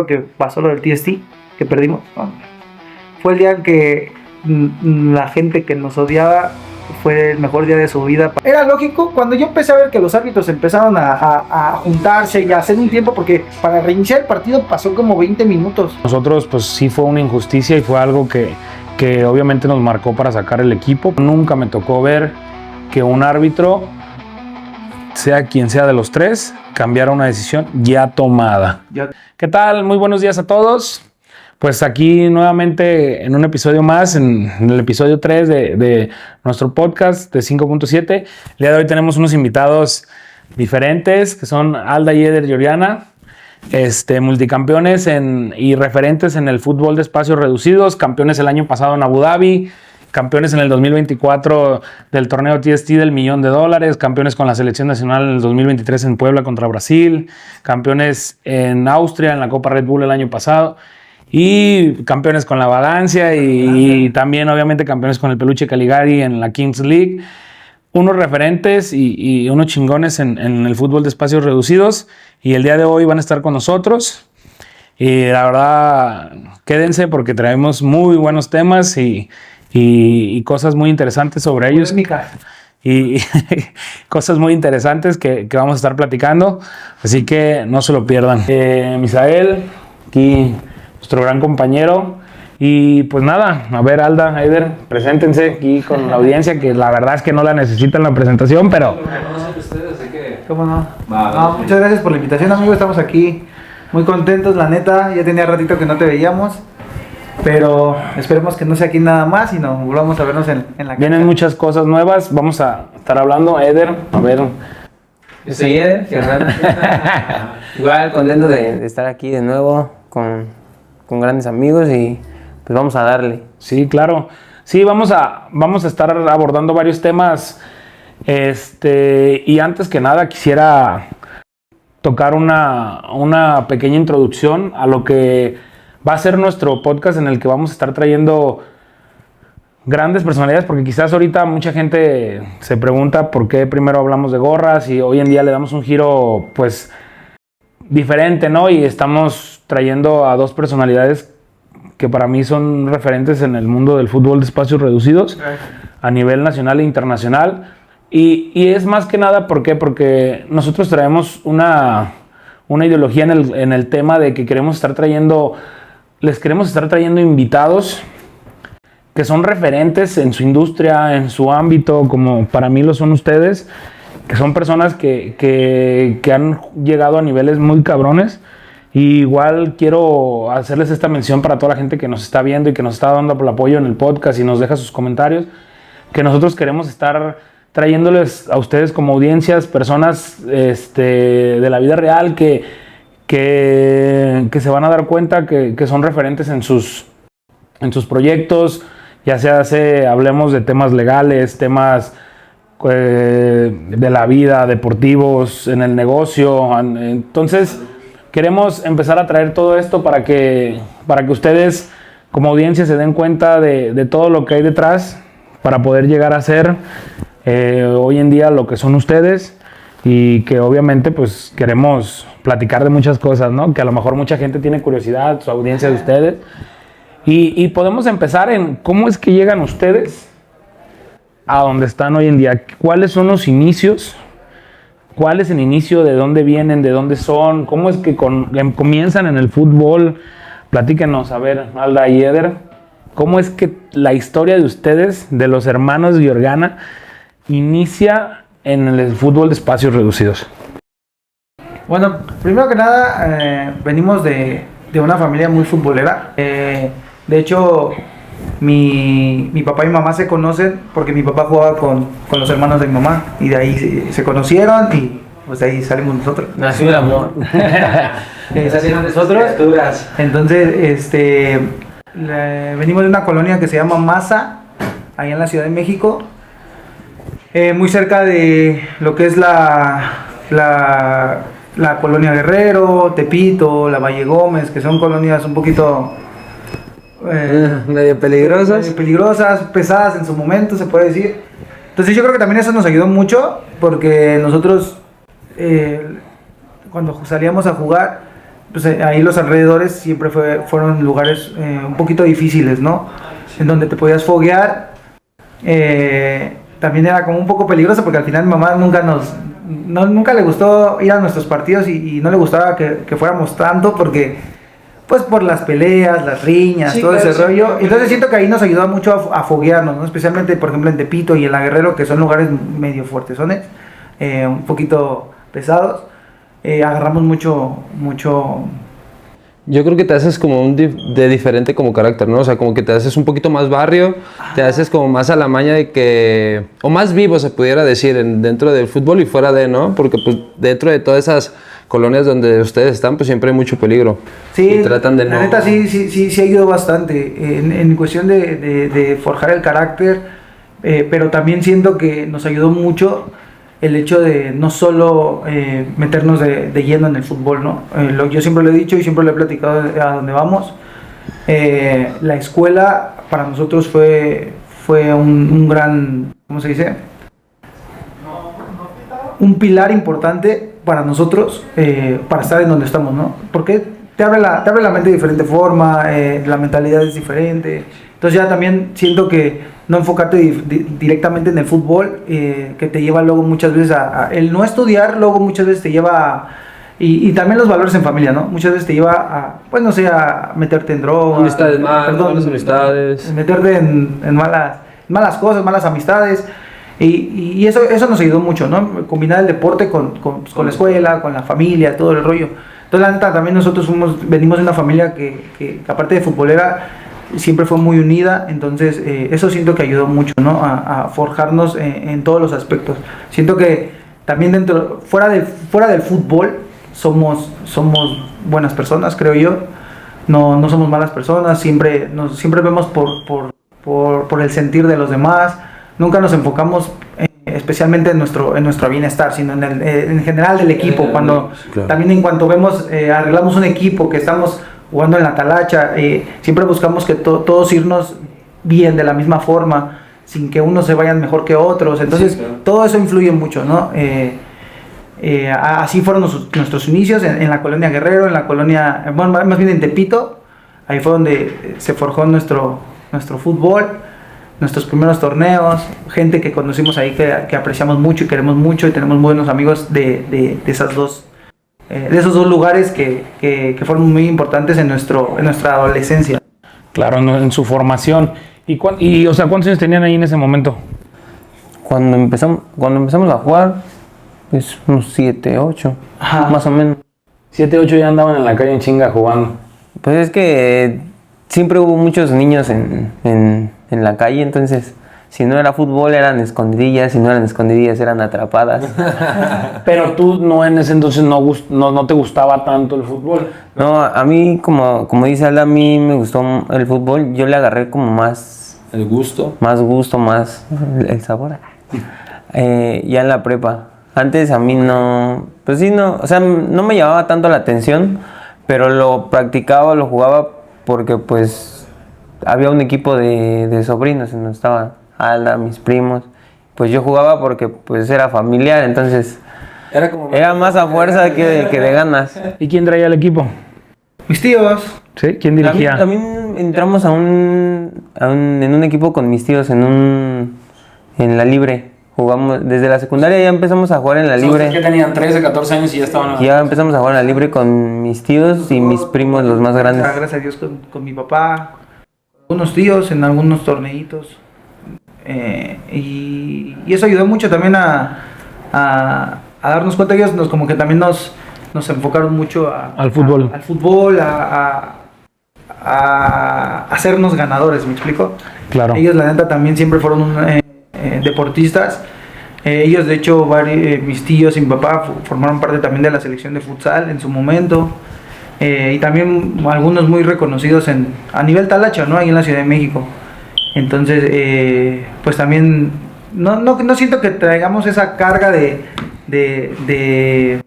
que pasó lo del TST, que perdimos, ¿no? Fue el día en que la gente que nos odiaba fue el mejor día de su vida. Era lógico cuando yo empecé a ver que los árbitros empezaron a juntarse y a hacer un tiempo, porque para reiniciar el partido pasó como 20 minutos. Nosotros pues sí fue una injusticia y fue algo que obviamente nos marcó para sacar el equipo. Nunca me tocó ver que un árbitro, sea quien sea de los tres, cambiara una decisión ya tomada. ¿Qué tal? Muy buenos días a todos. Pues aquí nuevamente en un episodio más, en el episodio 3 de nuestro podcast de 5.7. El día de hoy tenemos unos invitados diferentes, que son Alda y Eder Lloriana, multicampeones y referentes en el fútbol de espacios reducidos, campeones el año pasado en Abu Dhabi, campeones en el 2024 del torneo TST del $1,000,000, campeones con la selección nacional en el 2023 en Puebla contra Brasil, campeones en Austria en la Copa Red Bull el año pasado, y campeones con la Valencia y también obviamente campeones con el Peluche Caligari en la Kings League. Unos referentes y unos chingones en el fútbol de espacios reducidos, y el día de hoy van a estar con nosotros. Y la verdad, quédense porque traemos muy buenos temas y cosas muy interesantes sobre ellos. Y cosas muy interesantes que vamos a estar platicando, así que no se lo pierdan. Misael, aquí nuestro gran compañero. Y pues nada, a ver, Alda, Eder, preséntense aquí con la audiencia, que la verdad es que no la necesitan la presentación, pero... ¿Cómo no? Muchas gracias por la invitación, amigo. Estamos aquí muy contentos, la neta. Ya tenía ratito que no te veíamos, pero esperemos que no sea aquí nada más y nos volvamos a vernos en la casa. Vienen muchas cosas nuevas, vamos a estar hablando. Eder, a ver... Yo soy Eder, Fernando. Igual contento de estar aquí de nuevo con grandes amigos y pues vamos a darle. Sí, claro. Sí, vamos a estar abordando varios temas. Y antes que nada quisiera tocar una pequeña introducción a lo que va a ser nuestro podcast, en el que vamos a estar trayendo grandes personalidades, porque quizás ahorita mucha gente se pregunta por qué primero hablamos de gorras y hoy en día le damos un giro pues diferente, ¿no? Y estamos trayendo a dos personalidades que para mí son referentes en el mundo del fútbol de espacios reducidos a nivel nacional e internacional. Y es más que nada, ¿por qué? Porque nosotros traemos una ideología en el tema de que les queremos estar trayendo invitados que son referentes en su industria, en su ámbito, como para mí lo son ustedes, que son personas que han llegado a niveles muy cabrones. Y igual quiero hacerles esta mención para toda la gente que nos está viendo y que nos está dando el apoyo en el podcast y nos deja sus comentarios, que nosotros queremos estar trayéndoles a ustedes como audiencias, personas de la vida real que se van a dar cuenta que son referentes en sus proyectos, ya sea hablemos de temas legales, temas de la vida, deportivos, en el negocio. Entonces queremos empezar a traer todo esto para que ustedes como audiencia se den cuenta de todo lo que hay detrás para poder llegar a ser hoy en día lo que son ustedes, y que obviamente pues queremos platicar de muchas cosas, ¿no? Que a lo mejor mucha gente tiene curiosidad, su audiencia de ustedes, y podemos empezar en cómo es que llegan ustedes a donde están hoy en día. ¿Cuáles son los inicios? ¿Cuál es el inicio? ¿De dónde vienen? ¿De dónde son? ¿Cómo es que comienzan en el fútbol? Platíquenos, a ver, Alda y Eder, ¿cómo es que la historia de ustedes, de los hermanos Lloriana, inicia en el fútbol de espacios reducidos? Bueno, primero que nada, venimos de una familia muy futbolera. De hecho, mi papá y mi mamá se conocen porque mi papá jugaba con los hermanos de mi mamá, y de ahí se conocieron y pues de ahí salimos nosotros. Nació el amor. Salimos nosotros. Entonces, venimos de una colonia que se llama Maza, allá en la Ciudad de México, muy cerca de lo que es la colonia Guerrero, Tepito, la Valle Gómez, que son colonias un poquito medio peligrosas, pesadas en su momento, se puede decir. Entonces yo creo que también eso nos ayudó mucho, porque nosotros cuando salíamos a jugar pues ahí los alrededores siempre fueron lugares un poquito difíciles, ¿no? En donde te podías foguear. También era como un poco peligroso porque al final mi mamá nunca le gustó ir a nuestros partidos y no le gustaba que fuéramos tanto porque pues por las peleas, las riñas, sí, todo claro, ese rollo. Entonces siento que ahí nos ayudó mucho a foguearnos, ¿no? Especialmente por ejemplo en Tepito y en La Guerrero, que son lugares medio fuertesones, un poquito pesados. Agarramos mucho. Yo creo que te haces como de diferente como carácter, ¿no? O sea, como que te haces un poquito más barrio, te haces como más a la maña de que... O más vivo, se pudiera decir, dentro del fútbol y fuera de, ¿no? Porque pues dentro de todas esas colonias donde ustedes están, pues siempre hay mucho peligro. Sí, y tratan de la neta sí ayudó bastante en cuestión de forjar el carácter, pero también siento que nos ayudó mucho el hecho de no solo meternos de lleno en el fútbol, ¿no? Yo siempre lo he dicho y siempre lo he platicado a donde vamos. La escuela para nosotros fue un gran, ¿cómo se dice? Un pilar importante para nosotros, para estar en donde estamos, ¿no? Porque te abre la mente de diferente forma, la mentalidad es diferente. Entonces ya también siento que no enfocarte directamente en el fútbol, que te lleva luego muchas veces el no estudiar, luego muchas veces te lleva y también los valores en familia, ¿no? Muchas veces te lleva pues no sé, a meterte en drogas. Amistades malas amistades. Meterte en malas cosas, malas amistades. Y eso nos ayudó mucho, ¿no? Combinar el deporte con la escuela, con la familia, todo el rollo. Entonces la neta, también nosotros venimos de una familia que aparte de futbolera, siempre fue muy unida, entonces eso siento que ayudó mucho, ¿no? A forjarnos en todos los aspectos. Siento que también fuera del fútbol somos buenas personas, creo yo. No somos malas personas, siempre vemos por el sentir de los demás. Nunca nos enfocamos especialmente en nuestro bienestar, sino en general del equipo. También en cuanto vemos, arreglamos un equipo que estamos jugando en la talacha, siempre buscamos que todos irnos bien, de la misma forma, sin que unos se vayan mejor que otros. Entonces, sí, claro, todo eso influye mucho, ¿no? Así fueron nuestros inicios en la colonia Guerrero, en la colonia, bueno, más bien en Tepito. Ahí fue donde se forjó nuestro fútbol, nuestros primeros torneos, gente que conocimos ahí que apreciamos mucho y queremos mucho, y tenemos buenos amigos de esos dos lugares que fueron muy importantes en nuestra adolescencia. Claro, en su formación. Y o sea, ¿cuántos años tenían ahí en ese momento? Cuando empezamos a jugar, pues unos 7, 8, más o menos. 7, 8 ya andaban en la calle en chinga jugando. Pues es que siempre hubo muchos niños en la calle, entonces si no era fútbol eran escondidillas, si no eran escondidillas eran atrapadas. Pero tú no en ese entonces no te gustaba tanto el fútbol. No, a mí como dice Alda, a mí me gustó el fútbol, yo le agarré como más... ¿El gusto? Más gusto, más el sabor. Ya en la prepa. Antes a mí no, pues sí, no, o sea, no me llamaba tanto la atención, pero lo practicaba, lo jugaba porque pues había un equipo de sobrinos, en donde estaba Alda, mis primos, pues yo jugaba porque pues era familiar, entonces era más a fuerza que de ganas. ¿Y quién traía el equipo? Mis tíos. ¿Sí? ¿Quién dirigía? También entramos en un equipo con mis tíos en la libre. Jugamos desde la secundaria, ya empezamos a jugar en la libre. ¿Qué tenían? 13, 14 años y ya estaban... Ya empezamos a jugar en la libre con mis tíos y mis primos, los más grandes. Gracias a Dios con mi papá, unos tíos en algunos torneitos. Y eso ayudó mucho también a darnos cuenta. Ellos como que también nos enfocaron mucho al fútbol. Al fútbol, a hacernos ganadores, ¿me explico? Claro. Ellos la neta también siempre fueron deportistas. Ellos de hecho mis tíos y mi papá formaron parte también de la selección de futsal en su momento, y también algunos muy reconocidos a nivel talacha, ¿no? Ahí en la Ciudad de México. Entonces pues también no siento que traigamos esa carga de que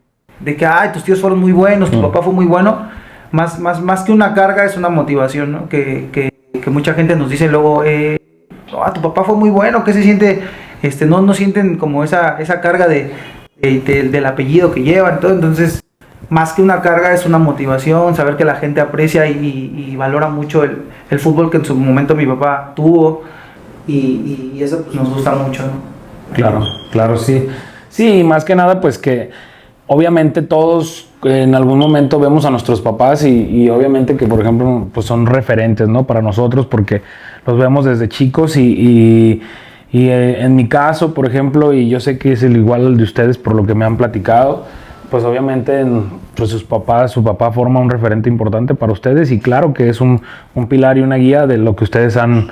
ay, tus tíos fueron muy buenos, tu papá fue muy bueno. Más que una carga es una motivación, ¿no? Que mucha gente nos dice luego, tu papá fue muy bueno, ¿qué se siente? No sienten como esa carga del apellido que llevan, todo. Entonces más que una carga es una motivación, saber que la gente aprecia y valora mucho el fútbol que en su momento mi papá tuvo y eso pues, nos gusta mucho, ¿no? Claro, sí. Sí, más que nada, pues que obviamente todos en algún momento vemos a nuestros papás y obviamente que, por ejemplo, pues son referentes, ¿no? Para nosotros porque los vemos desde chicos y en mi caso, por ejemplo, y yo sé que es el igual el de ustedes por lo que me han platicado, pues obviamente pues su papá forma un referente importante para ustedes y claro que es un pilar y una guía de lo que ustedes han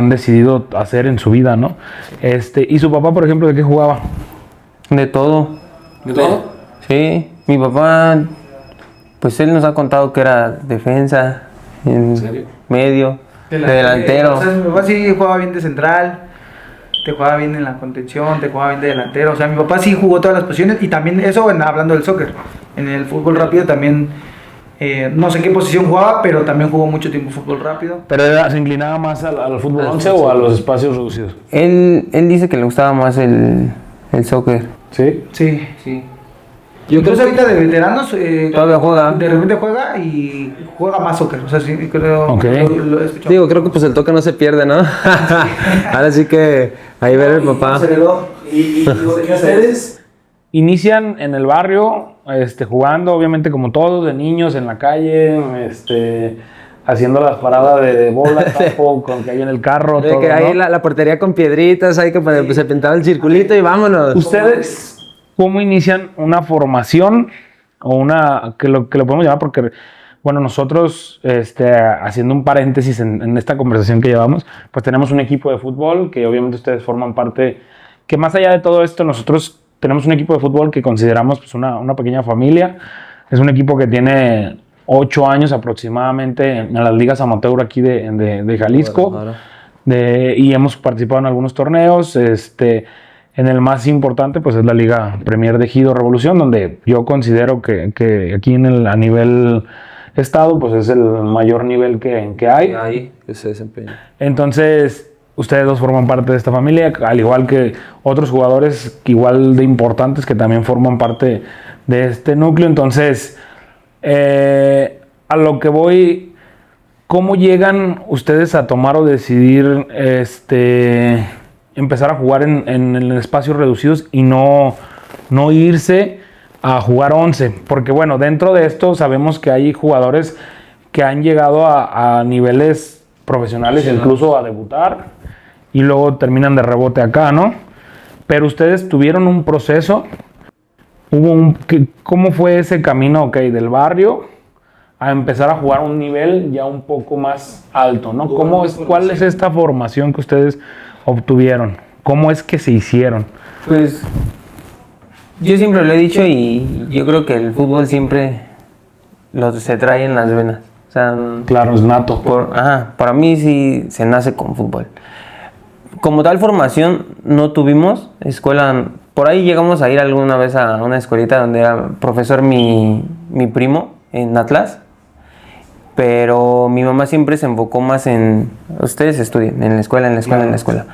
decidido hacer en su vida, ¿no? Y su papá, por ejemplo, ¿de qué jugaba? De todo. ¿De todo? Sí, mi papá, pues él nos ha contado que era defensa, ¿En serio? medio, de delantero. O sea, mi papá sí jugaba bien de central, te jugaba bien en la contención, te jugaba bien de delantero. O sea, mi papá sí jugó todas las posiciones y también eso hablando del soccer. En el fútbol rápido también, no sé en qué posición jugaba, pero también jugó mucho tiempo fútbol rápido. ¿Pero se inclinaba más al fútbol 11 o a los espacios reducidos? Él dice que le gustaba más el soccer. ¿Sí? Sí. Yo Incluso creo que ahorita de veteranos Todavía juega. de repente juega y juega más soccer. O sea, sí, creo Ok. lo he escuchado. Digo, creo que pues el toque no se pierde, ¿no? Ahora sí que ahí ver el papá. Y ustedes Inician en el barrio, jugando, obviamente como todos, de niños, en la calle, haciendo las paradas de bola, tapo, con que hay en el carro, De todo, que ahí ¿no? la portería con piedritas, ahí que pues, se pintaba el circulito y vámonos. ¿Ustedes cómo inician una formación o que lo podemos llamar? Porque, bueno, nosotros, haciendo un paréntesis en esta conversación que llevamos, pues tenemos un equipo de fútbol que obviamente ustedes forman parte, que más allá de todo esto, nosotros tenemos un equipo de fútbol que consideramos pues una pequeña familia. Es un equipo que tiene 8 años aproximadamente en las ligas amateur aquí de Jalisco. Y hemos participado en algunos torneos. En el más importante pues es la Liga Premier de Ejido Revolución, donde yo considero que aquí a nivel estado pues es el mayor nivel que hay. Ahí que se desempeña. Entonces, ustedes dos forman parte de esta familia, al igual que otros jugadores igual de importantes que también forman parte de este núcleo. Entonces, a lo que voy, ¿cómo llegan ustedes a tomar o decidir empezar a jugar en espacios reducidos y no irse a jugar 11? Porque bueno, dentro de esto sabemos que hay jugadores que han llegado a niveles profesionales, incluso a debutar, y luego terminan de rebote acá, ¿no? Pero ustedes tuvieron un proceso, ¿cómo fue ese camino, del barrio a empezar a jugar a un nivel ya un poco más alto, ¿no? ¿Cuál es esta formación que ustedes obtuvieron? ¿Cómo es que se hicieron? Pues yo siempre lo he dicho y yo creo que el fútbol siempre se trae en las venas. O sea, Claro, es nato. para mí sí se nace con fútbol. Como tal formación no tuvimos escuela. Por ahí llegamos a ir alguna vez a una escuelita donde era profesor mi primo en Atlas. Pero mi mamá siempre se enfocó más en ustedes estudien, en la escuela.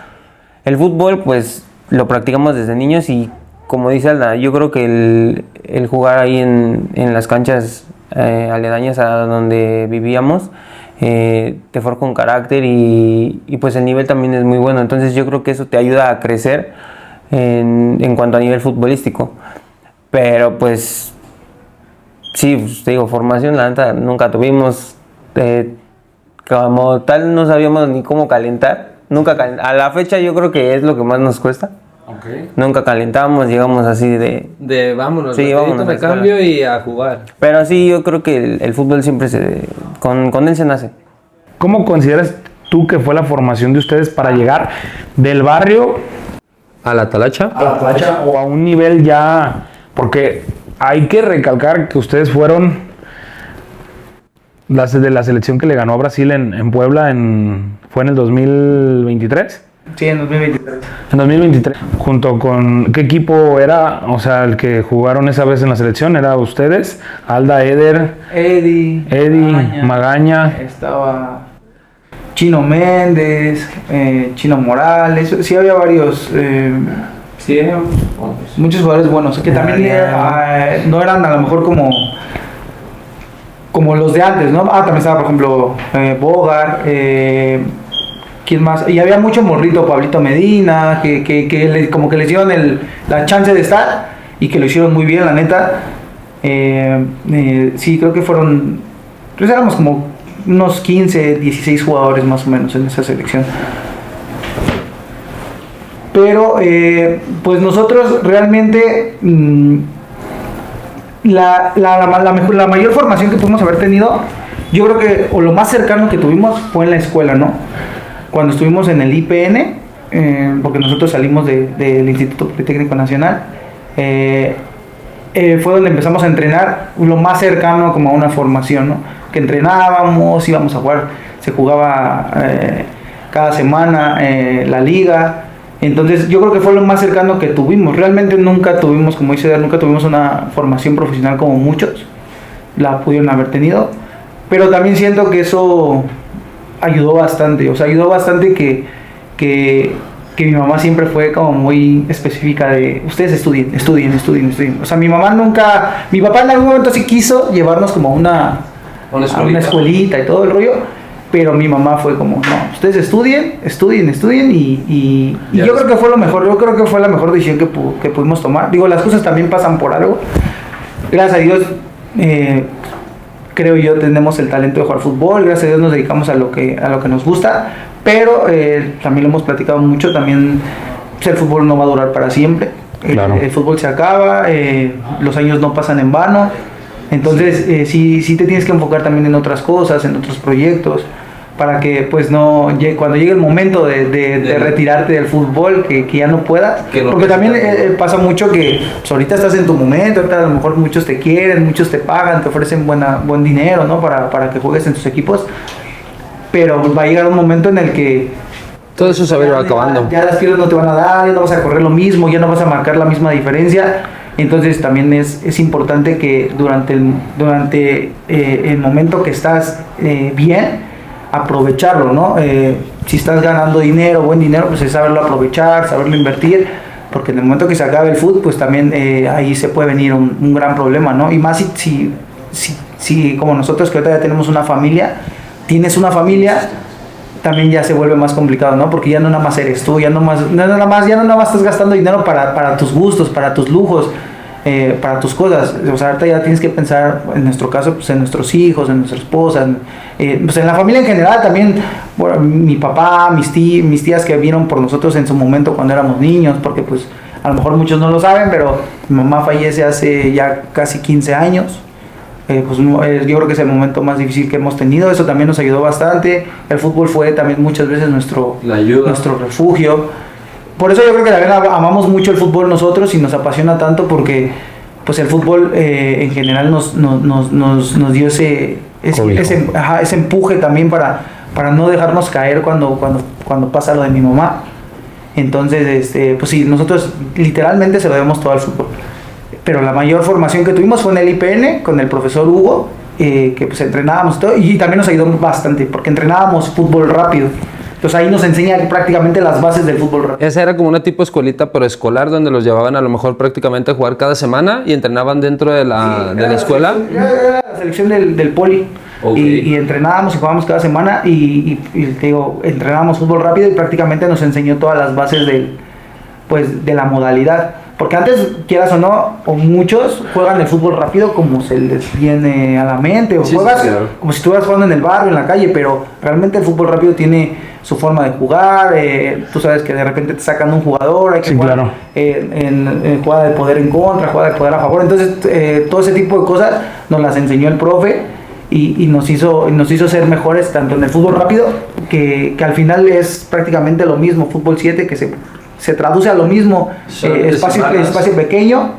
El fútbol pues lo practicamos desde niños y como dice Alda, yo creo que el jugar ahí en las canchas aledañas a donde vivíamos te forja un carácter y pues el nivel también es muy bueno. Entonces yo creo que eso te ayuda a crecer en cuanto a nivel futbolístico. Pero pues sí, pues, te digo, formación la neta nunca tuvimos. Como tal no sabíamos ni cómo calentar. A la fecha yo creo que es lo que más nos cuesta. Okay. Nunca calentamos, llegamos así De vámonos, sí, vámonos me cambio y a jugar. Pero sí, yo creo que el fútbol siempre con él se nace. ¿Cómo consideras tú que fue la formación de ustedes para llegar del barrio ¿A la talacha? a la plancha o a un nivel ya? Porque hay que recalcar que ustedes fueron de la selección que le ganó a Brasil en Puebla, ¿fue en el 2023? Sí, en 2023. En 2023, junto con, ¿qué equipo era? O sea, el que jugaron esa vez en la selección, ¿era ustedes? Alda, Eder, Eddie, Magaña. estaba Chino Méndez, Chino Morales, sí había varios, sí, Muchos jugadores buenos, que también no eran a lo mejor como los de antes, ¿no? También estaba, por ejemplo, Bogar, ¿quién más? Y había mucho morrito, Pablito Medina, como que les dieron la chance de estar y que lo hicieron muy bien, la neta. Sí, creo que pues éramos como unos 15, 16 jugadores más o menos en esa selección. Pero, pues nosotros realmente, la mayor formación que pudimos haber tenido, yo creo que, o lo más cercano que tuvimos fue en la escuela, ¿no? Cuando estuvimos en el IPN, porque nosotros salimos del Instituto Politécnico Nacional, fue donde empezamos a entrenar lo más cercano como a una formación, ¿no? Que entrenábamos, íbamos a jugar, se jugaba cada semana la liga. Entonces yo creo que fue lo más cercano que tuvimos. Realmente nunca tuvimos, como dice Dar, nunca tuvimos una formación profesional como muchos la pudieron haber tenido, pero también siento que eso ayudó bastante. O sea, ayudó bastante que mi mamá siempre fue como muy específica de ustedes estudien. O sea, mi papá en algún momento sí quiso llevarnos como a una escuelita y todo el rollo, pero mi mamá fue como, no, ustedes estudien y yo creo que fue lo mejor, yo creo que fue la mejor decisión que pudimos tomar. Digo, las cosas también pasan por algo. Gracias a Dios, creo yo, tenemos el talento de jugar fútbol, gracias a Dios nos dedicamos a lo que nos gusta, pero también lo hemos platicado mucho, también pues, el fútbol no va a durar para siempre. Claro. El fútbol se acaba, los años no pasan en vano. Entonces, sí te tienes que enfocar también en otras cosas, en otros proyectos, para que pues cuando llegue el momento de retirarte del fútbol, que ya no puedas. Porque también pasa mucho que pues, ahorita estás en tu momento, ahorita a lo mejor muchos te quieren, muchos te pagan, te ofrecen buen dinero, ¿no? Para que juegues en tus equipos. Pero va a llegar un momento en el que todo eso se va a ir acabando. Ya las piernas no te van a dar, ya no vas a correr lo mismo, ya no vas a marcar la misma diferencia. Entonces también es importante que durante el momento que estás bien, aprovecharlo, ¿no? Si estás ganando buen dinero, pues es saberlo aprovechar, saberlo invertir, porque en el momento que se acabe el fútbol, pues también ahí se puede venir un gran problema, ¿no? Y más si como nosotros que ahorita ya tenemos una familia, tienes una familia, también ya se vuelve más complicado, ¿no? Porque ya no nada más eres tú, ya no nada más estás gastando dinero para tus gustos, para tus lujos, para tus cosas. O sea, ahorita ya tienes que pensar, en nuestro caso, pues en nuestros hijos, en nuestra esposa, pues en la familia en general también. Bueno, mi papá, mis tías que vieron por nosotros en su momento cuando éramos niños, porque pues a lo mejor muchos no lo saben, pero mi mamá fallece hace ya casi 15 años. Pues yo creo que es el momento más difícil que hemos tenido. Eso también nos ayudó bastante. El fútbol fue también muchas veces nuestro refugio. Por eso yo creo que la verdad amamos mucho el fútbol nosotros y nos apasiona tanto, porque pues el fútbol en general nos dio ese empuje también para no dejarnos caer cuando pasa lo de mi mamá. Entonces, pues sí, nosotros literalmente se lo debemos todo al fútbol. Pero la mayor formación que tuvimos fue en el IPN con el profesor Hugo, que pues entrenábamos todo, y también nos ayudó bastante porque entrenábamos fútbol rápido. Entonces ahí nos enseña prácticamente las bases del fútbol rápido. Esa era como una tipo escuelita, pero escolar, donde los llevaban a lo mejor prácticamente a jugar cada semana y entrenaban dentro de la escuela. Era la selección del poli. Okay. Y entrenábamos y jugábamos cada semana y te digo, entrenábamos fútbol rápido y prácticamente nos enseñó todas las bases de la modalidad. Porque antes, quieras o no, o muchos juegan el fútbol rápido como se les viene a la mente, o juegas como si estuvieras jugando en el barrio, en la calle, pero realmente el fútbol rápido tiene su forma de jugar. Tú sabes que de repente te sacan un jugador, hay que jugar en jugada de poder en contra, jugada de poder a favor. Entonces, todo ese tipo de cosas nos las enseñó el profe y nos hizo ser mejores tanto en el fútbol rápido, que al final es prácticamente lo mismo, fútbol 7, que se traduce a lo mismo, espacio pequeño,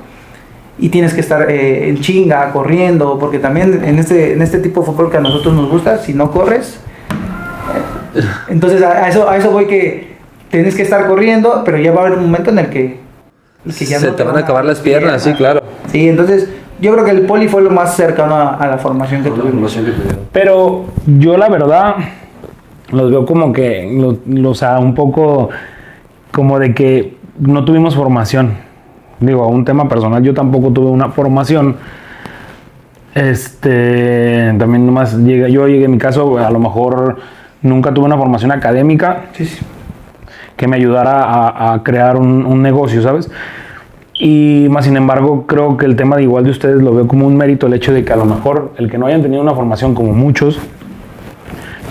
y tienes que estar en chinga, corriendo, porque también en este tipo de fútbol que a nosotros nos gusta, si no corres, entonces a eso voy, que tienes que estar corriendo, pero ya va a haber un momento en el que ya se te van a acabar las piernas, sí, claro. Sí, entonces yo creo que el poli fue lo más cercano a la formación que tuvimos. Pero yo la verdad los veo como que, o sea, un poco como de que no tuvimos formación. digo, a un tema personal, yo tampoco tuve una formación. También nomás yo llegué en mi caso, a lo mejor nunca tuve una formación académica que me ayudara a crear un negocio, ¿sabes? Y más sin embargo, creo que el tema de igual de ustedes lo veo como un mérito, el hecho de que a lo mejor el que no hayan tenido una formación como muchos,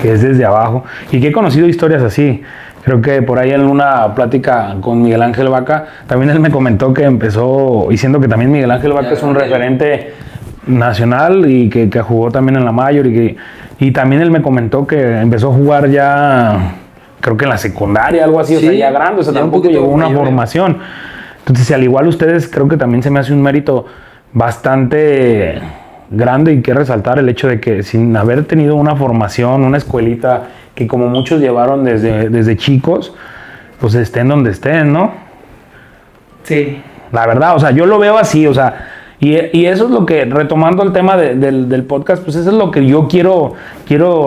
que es desde abajo, y que he conocido historias así. Creo que por ahí en una plática con Miguel Ángel Vaca, también él me comentó que empezó diciendo que también Miguel Ángel Vaca es un referente nacional y que jugó también en la mayor y también él me comentó que empezó a jugar ya, creo que en la secundaria, algo así, o sea, ya grande, o sea, tampoco llevó una formación. Entonces, al igual ustedes, creo que también se me hace un mérito bastante grande y que resaltar el hecho de que sin haber tenido una formación, una escuelita que como muchos llevaron desde chicos, pues estén donde estén, ¿no? Sí. La verdad, o sea, yo lo veo así, o sea, y eso es lo que, retomando el tema del podcast, pues eso es lo que yo quiero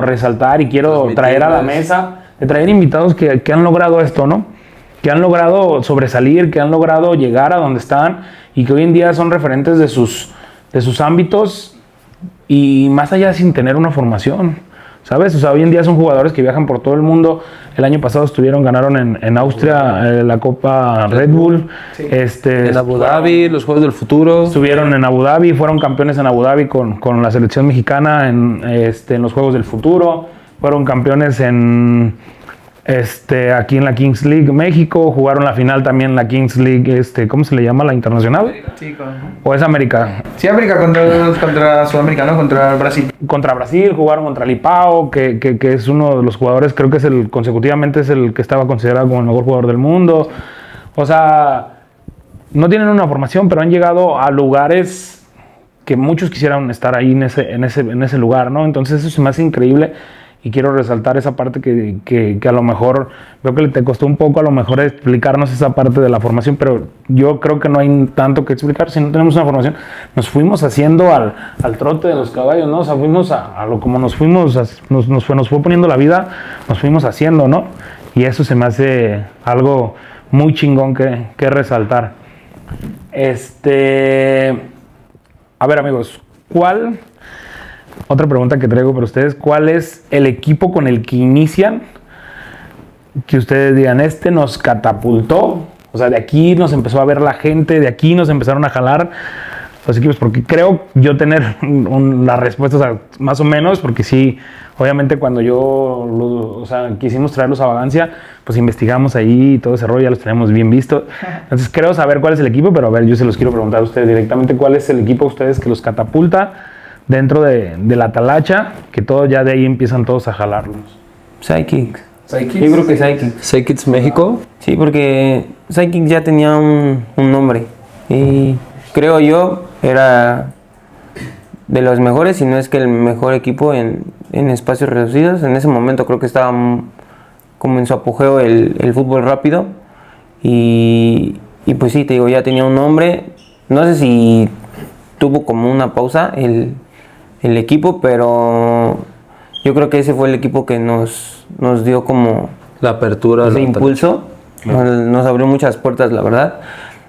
resaltar y quiero traer a la mesa, de traer invitados que han logrado esto, ¿no? Que han logrado sobresalir, que han logrado llegar a donde están y que hoy en día son referentes de sus ámbitos y más allá sin tener una formación, ¿sabes? O sea, hoy en día son jugadores que viajan por todo el mundo. El año pasado ganaron en Austria la Copa Red Bull. Sí. En Abu Dhabi, los Juegos del Futuro. Estuvieron en Abu Dhabi, fueron campeones en Abu Dhabi con la selección mexicana en los Juegos del Futuro. Fueron campeones aquí en la Kings League México, jugaron la final también en la Kings League, ¿cómo se le llama? ¿La internacional? Sí, ¿O es América? Sí, América contra Sudamérica, ¿no? Contra Brasil. Contra Brasil, jugaron contra Lipao, que es uno de los jugadores, creo que consecutivamente es el que estaba considerado como el mejor jugador del mundo. O sea, no tienen una formación, pero han llegado a lugares que muchos quisieran estar ahí en ese lugar, ¿no? Entonces eso se me hace increíble. Y quiero resaltar esa parte que a lo mejor, veo que te costó un poco a lo mejor explicarnos esa parte de la formación, pero yo creo que no hay tanto que explicar. Si no tenemos una formación, nos fuimos haciendo al trote de los caballos, ¿no? O sea, fuimos a lo como nos fuimos, nos fue poniendo la vida, nos fuimos haciendo, ¿no? Y eso se me hace algo muy chingón que resaltar. A ver, amigos, otra pregunta que traigo para ustedes, ¿cuál es el equipo con el que inician? Que ustedes digan, nos catapultó, o sea, de aquí nos empezó a ver la gente, de aquí nos empezaron a jalar los equipos, porque creo yo tener la respuesta, o sea, más o menos, porque sí, obviamente cuando quisimos traerlos a Vagancia, pues investigamos ahí y todo ese rollo, ya los tenemos bien vistos. Entonces creo saber cuál es el equipo, pero a ver, yo se los quiero preguntar a ustedes directamente, ¿cuál es el equipo a ustedes que los catapulta dentro de la talacha, que todo ya de ahí empiezan todos a jalarlos? Psychics. Yo creo que Psychics. Psychics México. Sí, porque Psychics ya tenía un nombre y creo yo era de los mejores, si no es que el mejor equipo en espacios reducidos. En ese momento creo que estaba como en su apogeo el fútbol rápido y pues sí, te digo, ya tenía un nombre. No sé si tuvo como una pausa el equipo, pero yo creo que ese fue el equipo que nos dio como la apertura, ese impulso, nos abrió muchas puertas, la verdad.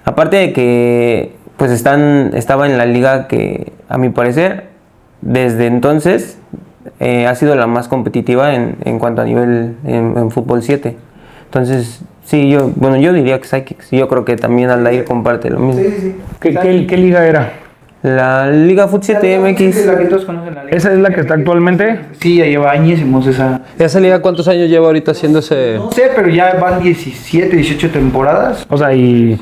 Aparte de que pues estaba en la liga que, a mi parecer, desde entonces ha sido la más competitiva en cuanto a nivel en fútbol 7. Entonces, sí, yo diría que Psychics. Yo creo que también Aldair comparte lo mismo. Sí. ¿Qué liga era? La Liga Fut 7 MX. La que todos conocen, la liga. ¿Esa es la que está actualmente? Sí, ya lleva añísimos esa. ¿Esa liga cuántos años lleva ahorita haciéndose? No sé, pero ya van 17, 18 temporadas. O sea, y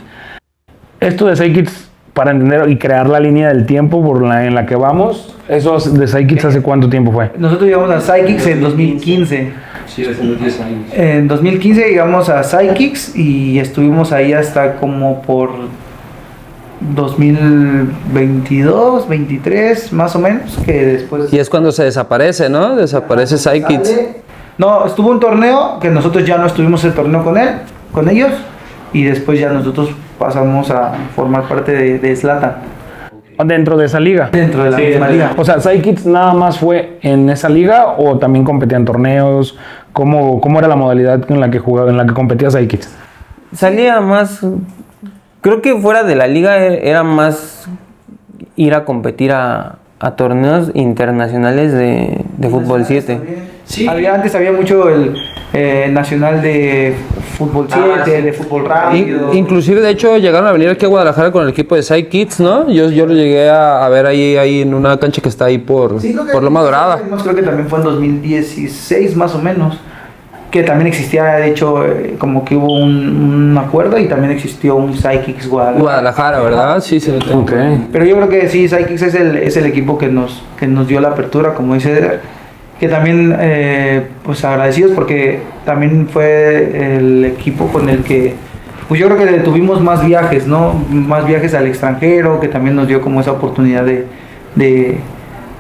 esto de Psychics, para entender y crear la línea del tiempo en la que vamos, ¿eso de Psychics hace cuánto tiempo fue? Nosotros llegamos a Psychics en 2015. Sí, hace unos 10 años. En 2015 llegamos a Psychics y estuvimos ahí hasta como por 2022, 23, más o menos, que después... Y es cuando se desaparece, ¿no? Desaparece Psychics. No, estuvo un torneo que nosotros ya no estuvimos en el torneo con ellos, y después ya nosotros pasamos a formar parte de Zlatan. Dentro de esa liga. Dentro de la misma liga. O sea, Psychics nada más fue en esa liga o también competía en torneos. ¿Cómo era la modalidad en la que jugaba, en la que competía Psychics? Salía más Creo que fuera de la liga era más ir a competir a torneos internacionales de Fútbol 7. Sí. Antes había mucho el nacional de Fútbol 7, de fútbol rápido. Inclusive, de hecho, llegaron a venir aquí a Guadalajara con el equipo de Sai Kids, ¿no? Yo lo llegué a ver ahí en una cancha que está ahí por Loma Dorada. Creo que también fue en 2016 más o menos, que también existía, de hecho, como que hubo un acuerdo y también existió un Psychics Guadalajara, ¿verdad? Sí, sí. Okay. Pero yo creo que sí, Psychics es el equipo que nos dio la apertura, como dice Eder, que también pues agradecidos porque también fue el equipo con el que pues yo creo que tuvimos más viajes, ¿no? Más viajes al extranjero, que también nos dio como esa oportunidad de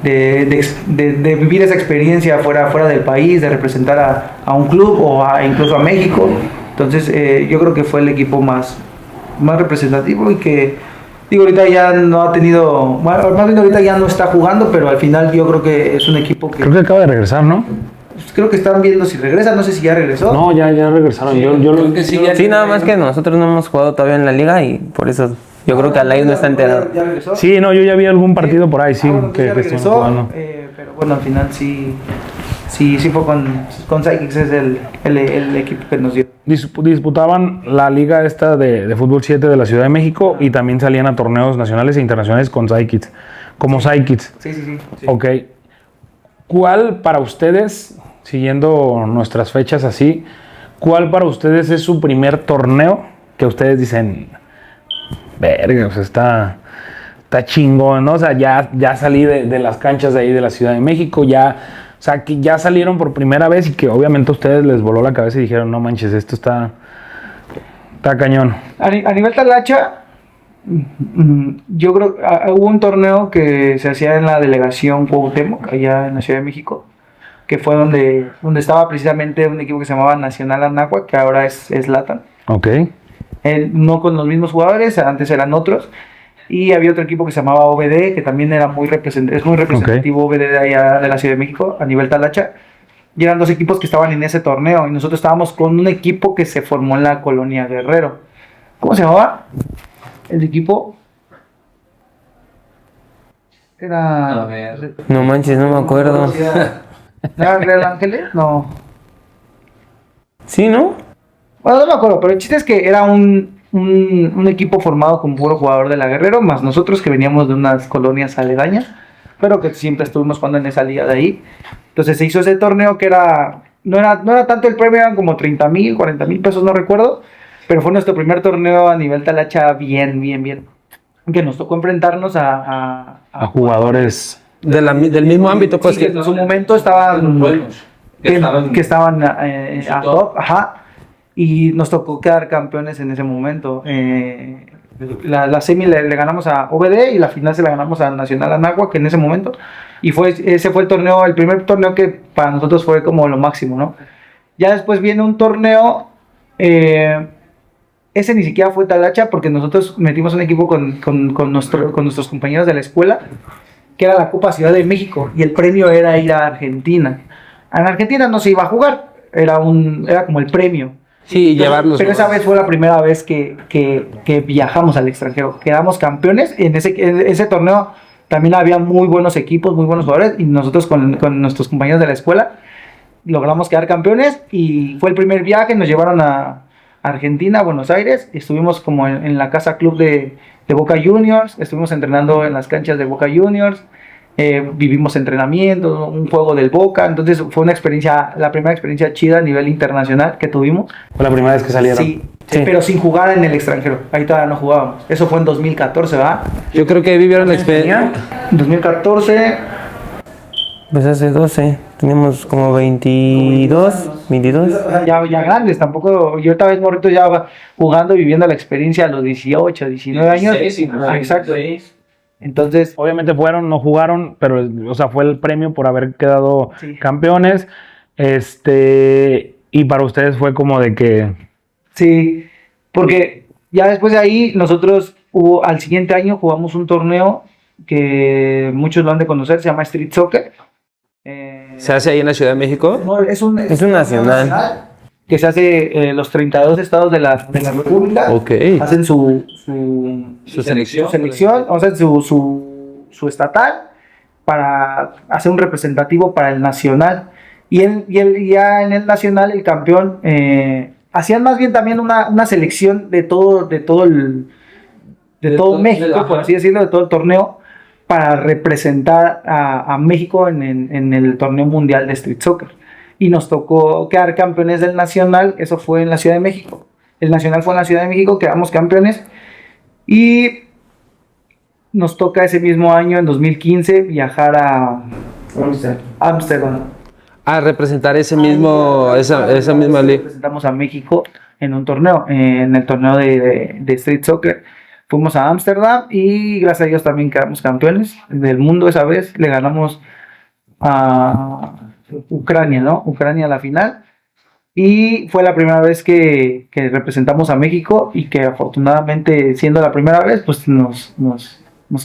vivir esa experiencia fuera del país, de representar a un club o incluso a México. Entonces yo creo que fue el equipo más representativo y que digo, ahorita ya no ha tenido, bueno, más bien ahorita ya no está jugando, pero al final yo creo que es un equipo que... Creo que acaba de regresar, ¿no? Pues creo que están viendo si regresa, no sé si ya regresó. No, ya regresaron. Yo creo que sí, Sí, nada más que nosotros no hemos jugado todavía en la liga y por eso yo creo que Alain no está enterado. ¿Ya regresó? Sí, no, yo ya vi algún partido por ahí, sí, Bueno, ya que estuvieron regresó, jugando. pero bueno, al final sí fue con Psychics, es el equipo que nos dio. Disputaban la liga esta de Fútbol 7 de la Ciudad de México y también salían a torneos nacionales e internacionales con Psychics, como Psychics. Sí. Ok. ¿Cuál para ustedes, siguiendo nuestras fechas así, cuál para ustedes es su primer torneo que ustedes dicen, verga, o sea, está chingón, ¿no? O sea, ya salí de las canchas de ahí de la Ciudad de México, o sea, que ya salieron por primera vez y que obviamente a ustedes les voló la cabeza y dijeron, no manches, esto está cañón. A nivel talacha, yo creo que hubo un torneo que se hacía en la delegación Cuauhtémoc, allá en la Ciudad de México, que fue donde estaba precisamente un equipo que se llamaba Nacional Anáhuac, que ahora es LATAM. Ok. No con los mismos jugadores, antes eran otros. Y había otro equipo que se llamaba OBD, que también era es muy representativo, OBD de allá de la Ciudad de México, a nivel talacha. Y eran dos equipos que estaban en ese torneo. Y nosotros estábamos con un equipo que se formó en la colonia Guerrero. ¿Cómo se llamaba? El equipo era... A ver. No manches, no me acuerdo. ¿Era Real Ángeles? No. ¿Sí, no? Bueno, no me acuerdo, pero el chiste es que era un equipo formado con puro jugador de la Guerrero, más nosotros que veníamos de unas colonias aledañas, pero que siempre estuvimos jugando en esa liga de ahí. Entonces se hizo ese torneo que no era tanto el premio, eran como 30,000, 40,000 pesos, no recuerdo, pero fue nuestro primer torneo a nivel talacha bien, que nos tocó enfrentarnos a jugadores Del mismo ámbito, pues. sí, que en su momento estaban que estaban a top, ajá, y nos tocó quedar campeones en ese momento. La semi le ganamos a OBD y la final se la ganamos a Nacional Anáhuac en ese momento, y ese fue el primer torneo que para nosotros fue como lo máximo, ¿no? Ya después viene un torneo, ese ni siquiera fue talacha porque nosotros metimos un equipo con nuestros compañeros de la escuela, que era la Copa Ciudad de México, y el premio era ir a Argentina. En Argentina no se iba a jugar, era como el premio. Sí, llevarlos. Pero esa vez fue la primera vez que viajamos al extranjero. Quedamos campeones. En ese torneo también había muy buenos equipos, muy buenos jugadores, y nosotros con nuestros compañeros de la escuela logramos quedar campeones, y fue el primer viaje. Nos llevaron a Argentina, a Buenos Aires, y estuvimos como en la casa club de Boca Juniors, estuvimos entrenando en las canchas de Boca Juniors, vivimos entrenamiento, un juego del Boca. Entonces fue la primera experiencia chida a nivel internacional que tuvimos. Fue la primera vez que salieron. Sí, pero sin jugar en el extranjero, ahí todavía no jugábamos. Eso fue en 2014, ¿verdad? Yo creo que vivieron la experiencia. En 2014... Pues hace 12, teníamos como 22. Ya grandes, tampoco. Yo esta vez morrito ya jugando, viviendo la experiencia a los 18, 19 años. Exacto. Entonces, obviamente no jugaron, pero o sea, fue el premio por haber quedado campeones. Y para ustedes fue como de que... Sí, porque ya después de ahí nosotros al siguiente año jugamos un torneo que muchos lo han de conocer, se llama Street Soccer. ¿Se hace ahí en la Ciudad de México? No, es un nacional. que se hace los 32 estados de la República. Ok. Hacen su selección. o sea, su estatal para hacer un representativo para el nacional. Ya en el nacional, el campeón, hacían más bien también una selección de todo México, por así decirlo, de todo el torneo, para representar a México en el torneo mundial de street soccer. Y nos tocó quedar campeones del nacional, eso fue en la Ciudad de México. El nacional fue en la Ciudad de México, quedamos campeones. Y nos toca ese mismo año, en 2015, viajar a Ámsterdam. A representar esa misma liga. Representamos a México en un torneo, en el torneo de street soccer. Fuimos a Ámsterdam y gracias a Dios también quedamos campeones del mundo esa vez. Le ganamos a Ucrania, ¿no? Ucrania a la final. Y fue la primera vez que representamos a México y que afortunadamente, siendo la primera vez, pues nos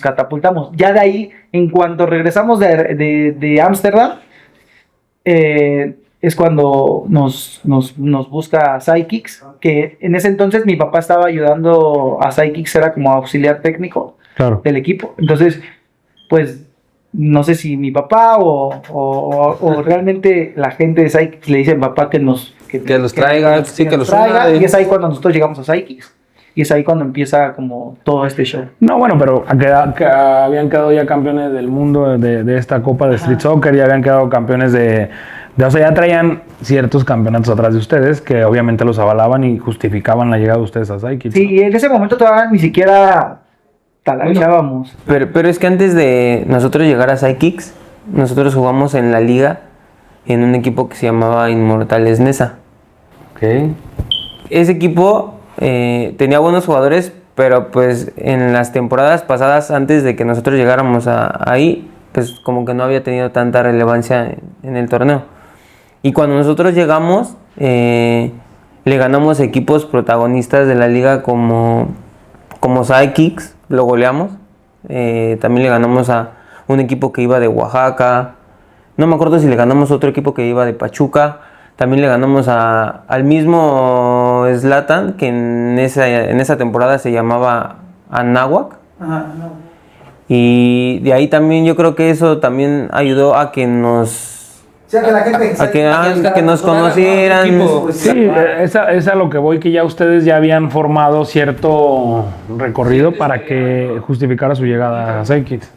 catapultamos. Ya de ahí, en cuanto regresamos de Ámsterdam, es cuando nos busca Psychics, que en ese entonces mi papá estaba ayudando a Psychics, era como auxiliar técnico del equipo. Entonces, pues, no sé si mi papá o realmente la gente de Psychics le dice a papá que los traiga, que los traiga, y es ahí cuando nosotros llegamos a Psychics. Y es ahí cuando empieza como todo este show. No, bueno, pero habían quedado ya campeones del mundo de esta Copa de Street Soccer, ya habían quedado campeones o sea, ya traían ciertos campeonatos atrás de ustedes que obviamente los avalaban y justificaban la llegada de ustedes a Psychics. Sí, y en ese momento todavía ni siquiera talacheábamos. Pero es que antes de nosotros llegar a Psychics, nosotros jugamos en la liga en un equipo que se llamaba Inmortales Nesa. Ok. Ese equipo tenía buenos jugadores, pero pues en las temporadas pasadas, antes de que nosotros llegáramos ahí, pues como que no había tenido tanta relevancia en el torneo. Y cuando nosotros llegamos, le ganamos equipos protagonistas de la liga como Psychics, lo goleamos. También le ganamos a un equipo que iba de Oaxaca. No me acuerdo si le ganamos a otro equipo que iba de Pachuca. También le ganamos al mismo Zlatan, que en esa temporada se llamaba Anáhuac. Ajá, no. Y de ahí también yo creo que eso también ayudó a que O sea, que la gente que nos conocieran. Sí, es a lo que voy, que ya ustedes ya habían formado cierto recorrido para que justificara su llegada a Psychics.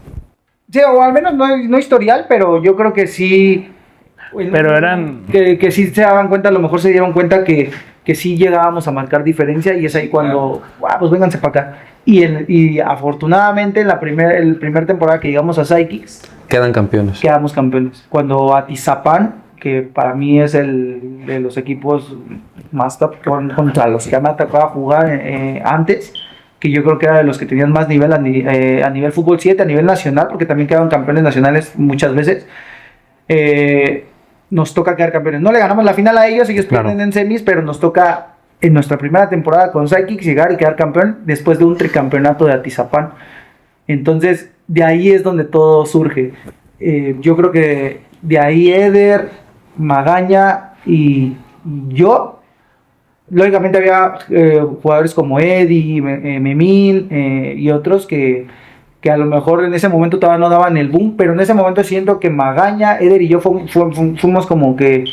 Sí, o al menos no historial, pero yo creo que sí. Pero eran... Que sí se daban cuenta, a lo mejor se dieron cuenta que sí llegábamos a marcar diferencia y es ahí cuando, pues vénganse para acá. Y afortunadamente en la primer temporada que llegamos a Psychics, Quedamos campeones. Cuando Atizapán, que para mí es de los equipos más top contra los que me ha tocado jugar antes, que yo creo que era de los que tenían más nivel a nivel fútbol 7, a nivel nacional, porque también quedaron campeones nacionales muchas veces. Nos toca quedar campeones. No le ganamos la final a ellos pierden en semis, pero nos toca en nuestra primera temporada con Psychics llegar y quedar campeón después de un tricampeonato de Atizapán. Entonces, de ahí es donde todo surge. Yo creo que de ahí Eder, Magaña y yo. Lógicamente había jugadores como Eddie, Memín y otros que a lo mejor en ese momento todavía no daban el boom, pero en ese momento siento que Magaña, Eder y yo fuimos como que,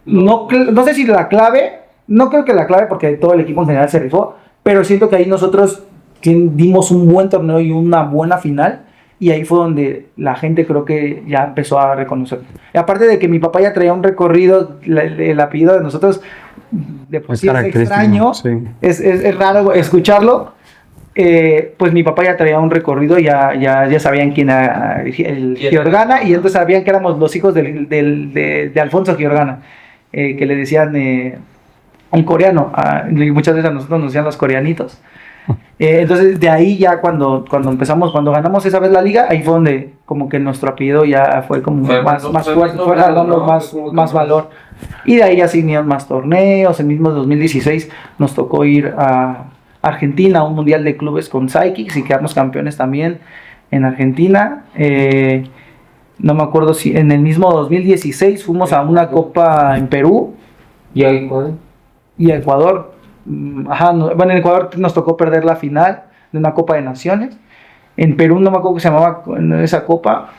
no sé si la clave, no creo que la clave porque todo el equipo en general se rifó, pero siento que ahí nosotros dimos un buen torneo y una buena final, y ahí fue donde la gente creo que ya empezó a reconocer. Y aparte de que mi papá ya traía un recorrido, el apellido de nosotros de por sí es extraño, sí. Es raro escucharlo. Pues mi papá ya traía un recorrido, ya sabían quién era el Giordana, y entonces sabían que éramos los hijos de Alfonso Giordana, que le decían el coreano, y muchas veces a nosotros nos decían los coreanitos. Entonces de ahí ya cuando ganamos esa vez la liga, ahí fue donde como que nuestro apellido ya fue como más fuerte, fue dando más valor, y de ahí ya se vinieron más torneos. El mismo 2016 nos tocó ir a Argentina, a un mundial de clubes con Psychics, y quedamos campeones también en Argentina. No me acuerdo si en el mismo 2016 fuimos a una copa en Perú, ¿Y a Ecuador? Y a Ecuador. Bueno, en Ecuador nos tocó perder la final de una Copa de Naciones. En Perú no me acuerdo cómo se llamaba esa copa.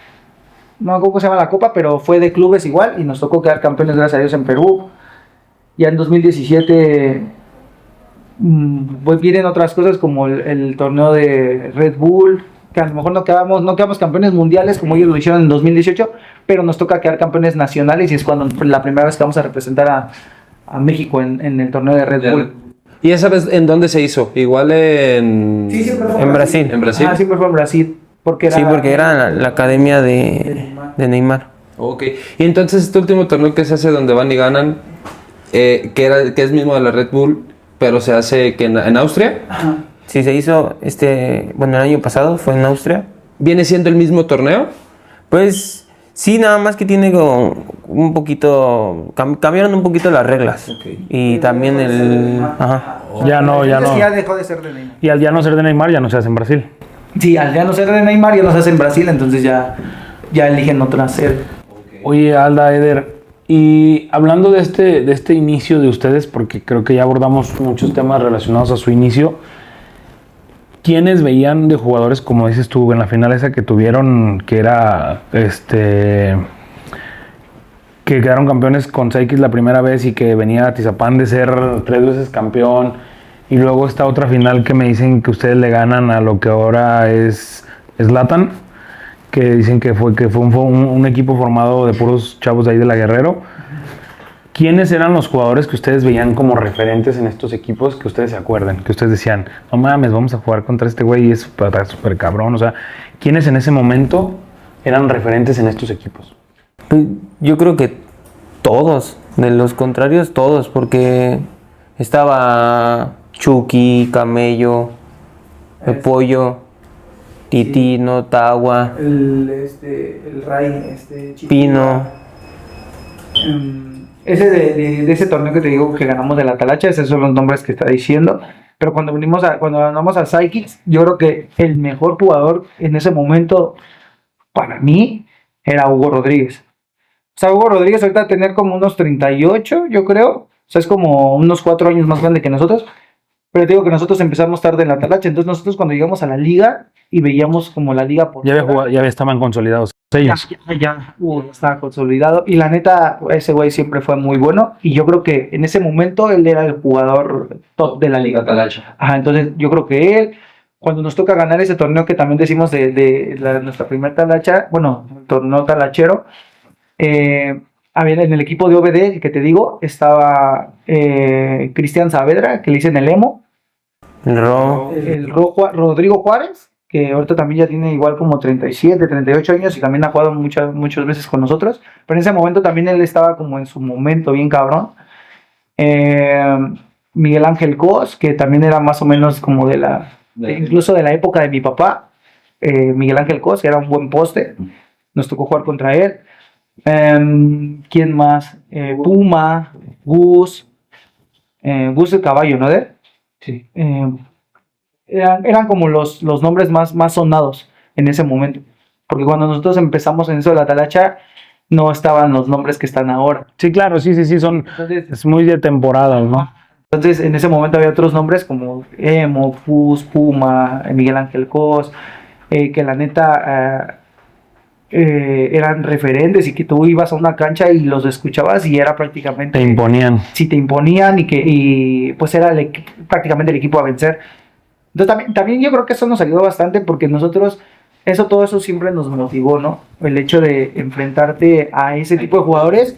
No me acuerdo cómo se llama la copa, pero fue de clubes igual y nos tocó quedar campeones, gracias a Dios, en Perú. Ya en 2017 pues vienen otras cosas como el torneo de Red Bull, que a lo mejor no quedamos campeones mundiales como ellos lo hicieron en 2018, pero nos toca quedar campeones nacionales y es cuando la primera vez que vamos a representar a México en el torneo de Red Bull. ¿Y esa vez en dónde se hizo? Igual en... Sí, siempre fue En Brasil. ¿En Brasil? Siempre fue en Brasil. Porque era la academia de Neymar. Ok. Y entonces este último torneo que se hace donde van y ganan, que es mismo de la Red Bull, pero se hace que en Austria. Ajá. Sí, se hizo el año pasado fue en Austria. ¿Viene siendo el mismo torneo? Pues sí, nada más que tiene como un poquito, cambiaron un poquito las reglas. Okay. Y también ajá. Ya no. Ya dejó de ser de Neymar. Y al ya no ser de Neymar, ya no se hace en Brasil. Sí, al ya no ser de Neymar ya nos hace en Brasil, entonces ya eligen otra sede. Oye, Alda, Eder, y hablando de este inicio de ustedes, porque creo que ya abordamos muchos temas relacionados a su inicio, ¿quiénes veían de jugadores, como dices tú, en la final esa que tuvieron, que era, que quedaron campeones con Saikis la primera vez y que venía Atizapán de ser 3 veces campeón, y luego esta otra final que me dicen que ustedes le ganan a lo que ahora es Zlatan, que dicen que fue un equipo formado de puros chavos de ahí de la Guerrero? ¿Quiénes eran los jugadores que ustedes veían como referentes en estos equipos que ustedes se acuerdan? Que ustedes decían, no mames, vamos a jugar contra este güey y es súper cabrón. O sea, ¿quiénes en ese momento eran referentes en estos equipos? Pues, yo creo que todos, de los contrarios todos, porque estaba Chucky, Camello, el Pollo, Titino, Tagua, El Ray, Pino. Ese de ese torneo que te digo que ganamos de la Talacha, esos son los nombres que está diciendo. Pero cuando ganamos a Psychics, yo creo que el mejor jugador en ese momento para mí era Hugo Rodríguez. O sea, Hugo Rodríguez ahorita va a tener como unos 38, yo creo. O sea, es como unos 4 años más grande que nosotros. Pero te digo que nosotros empezamos tarde en la Talacha. Entonces nosotros cuando llegamos a la liga y veíamos como la liga por Ya estaban consolidados ellos. Ya estaba consolidado. Y la neta, ese güey siempre fue muy bueno. Y yo creo que en ese momento él era el jugador top de la liga. Ajá, entonces yo creo que él, cuando nos toca ganar ese torneo que también decimos de nuestra primera Talacha, bueno, el torneo talachero, en el equipo de OBD, el que te digo, estaba Cristian Saavedra, que le dicen el Emo. Rodrigo Juárez, que ahorita también ya tiene igual como 37, 38 años y también ha jugado muchas veces con nosotros, pero en ese momento también él estaba como en su momento bien cabrón. Miguel Ángel Cos, que también era más o menos como incluso de la época de mi papá. Miguel Ángel Cos, que era un buen poste, nos tocó jugar contra él. ¿Quién más? Puma, Gus el caballo, ¿no? Sí. Eran como los nombres más sonados en ese momento. Porque cuando nosotros empezamos en eso de la Talacha, no estaban los nombres que están ahora. Sí, claro, sí, es muy de temporada, ¿no? Entonces, en ese momento había otros nombres como Emo, Fus, Puma, Miguel Ángel Cos, que la neta eran referentes y que tú ibas a una cancha y los escuchabas y era prácticamente... Te imponían. Sí, te imponían y pues era prácticamente el equipo a vencer. Entonces también yo creo que eso nos ayudó bastante porque nosotros, todo eso siempre nos motivó, ¿no? El hecho de enfrentarte a ese tipo de jugadores.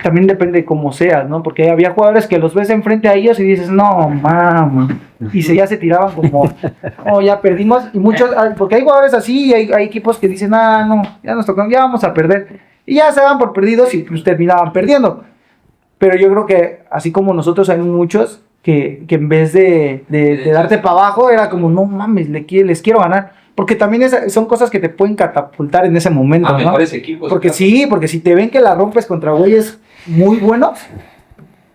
También depende de cómo seas, ¿no? Porque había jugadores que los ves enfrente a ellos y dices, no, mames. Y ya se tiraban como, oh, ya perdimos. Y muchos, porque hay jugadores así y hay equipos que dicen, no, ya nos tocó, ya vamos a perder. Y ya se van por perdidos y pues terminaban perdiendo. Pero yo creo que así como nosotros hay muchos que en vez de darte para abajo, era como, no mames, les quiero ganar. Porque también son cosas que te pueden catapultar en ese momento, ¿no? Mejores equipos. Porque sí, porque si te ven que la rompes contra güeyes muy buenos,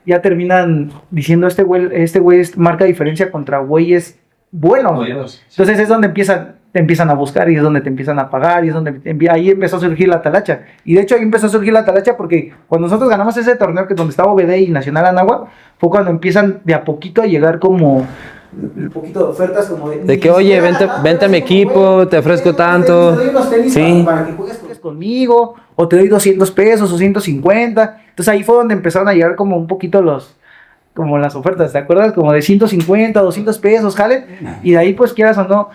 ya terminan diciendo este güey marca diferencia contra güeyes buenos. Entonces es donde empiezan, te empiezan a buscar y es donde te empiezan a pagar y es donde ahí empezó a surgir la talacha. Y de hecho ahí empezó a surgir la talacha porque cuando nosotros ganamos ese torneo que donde estaba OBD y Nacional Anáhuac, fue cuando empiezan de a poquito a llegar como un poquito de ofertas como De que, oye, vente a mi equipo, te ofrezco tanto. Te doy unos tenis Sí. para que juegues conmigo, o te doy 200 pesos o 150. Entonces ahí fue donde empezaron a llegar como un poquito como las ofertas, ¿te acuerdas? Como de 150, 200 pesos, jale. Y de ahí pues quieras o no,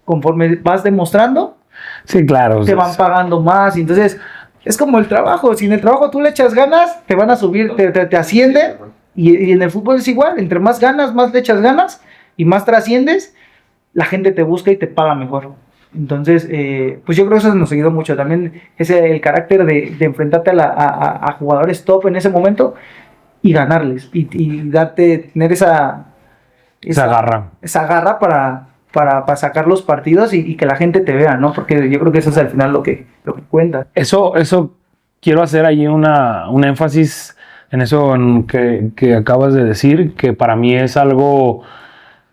conforme vas demostrando, Sí, claro. te van pagando más. Y entonces es como el trabajo. Si en el trabajo tú le echas ganas, te van a subir, te ascienden. Y en el fútbol es igual. Entre más ganas, más le echas ganas y más trasciendes, la gente te busca y te paga mejor. Entonces, pues yo creo que eso nos ayudó mucho. También el carácter de enfrentarte a jugadores top en ese momento y ganarles. Y tener esa garra. Esa garra para sacar los partidos y que la gente te vea, ¿no? Porque yo creo que eso es al final lo que cuenta. Eso quiero hacer ahí un énfasis en eso que acabas de decir, que para mí es algo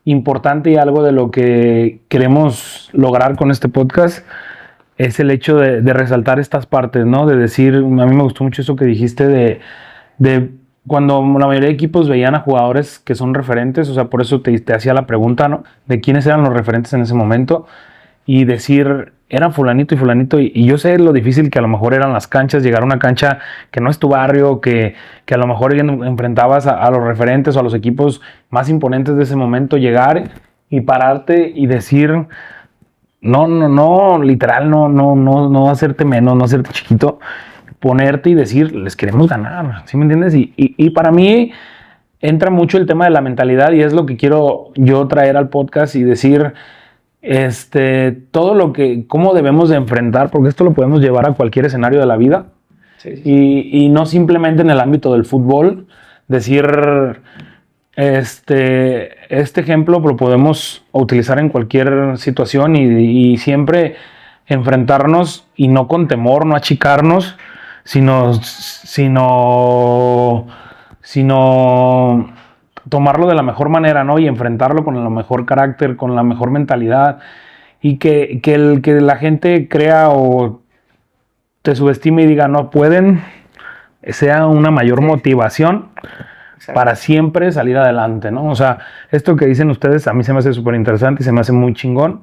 importante y algo de lo que queremos lograr con este podcast, es el hecho de resaltar estas partes, ¿no? De decir, a mí me gustó mucho eso que dijiste de cuando la mayoría de equipos veían a jugadores que son referentes, o sea, por eso te hacía la pregunta, ¿no? De quiénes eran los referentes en ese momento y decir, eran fulanito y fulanito, y yo sé lo difícil que a lo mejor eran las canchas, llegar a una cancha que no es tu barrio, que a lo mejor enfrentabas a los referentes o a los equipos más imponentes de ese momento, llegar y pararte y decir, no, literal, no hacerte menos, no hacerte chiquito, ponerte y decir, les queremos ganar, ¿sí me entiendes? Y para mí entra mucho el tema de la mentalidad y es lo que quiero yo traer al podcast y decir, todo cómo debemos de enfrentar, porque esto lo podemos llevar a cualquier escenario de la vida. Sí. Y no simplemente en el ámbito del fútbol, decir, este ejemplo lo podemos utilizar en cualquier situación y siempre enfrentarnos y no con temor, no achicarnos, sino tomarlo de la mejor manera, ¿no? Y enfrentarlo con el mejor carácter, con la mejor mentalidad y que la gente crea o te subestime y diga no pueden, sea una mayor motivación. Exacto. Para siempre salir adelante, ¿no? O sea, esto que dicen ustedes a mí se me hace súper interesante y se me hace muy chingón,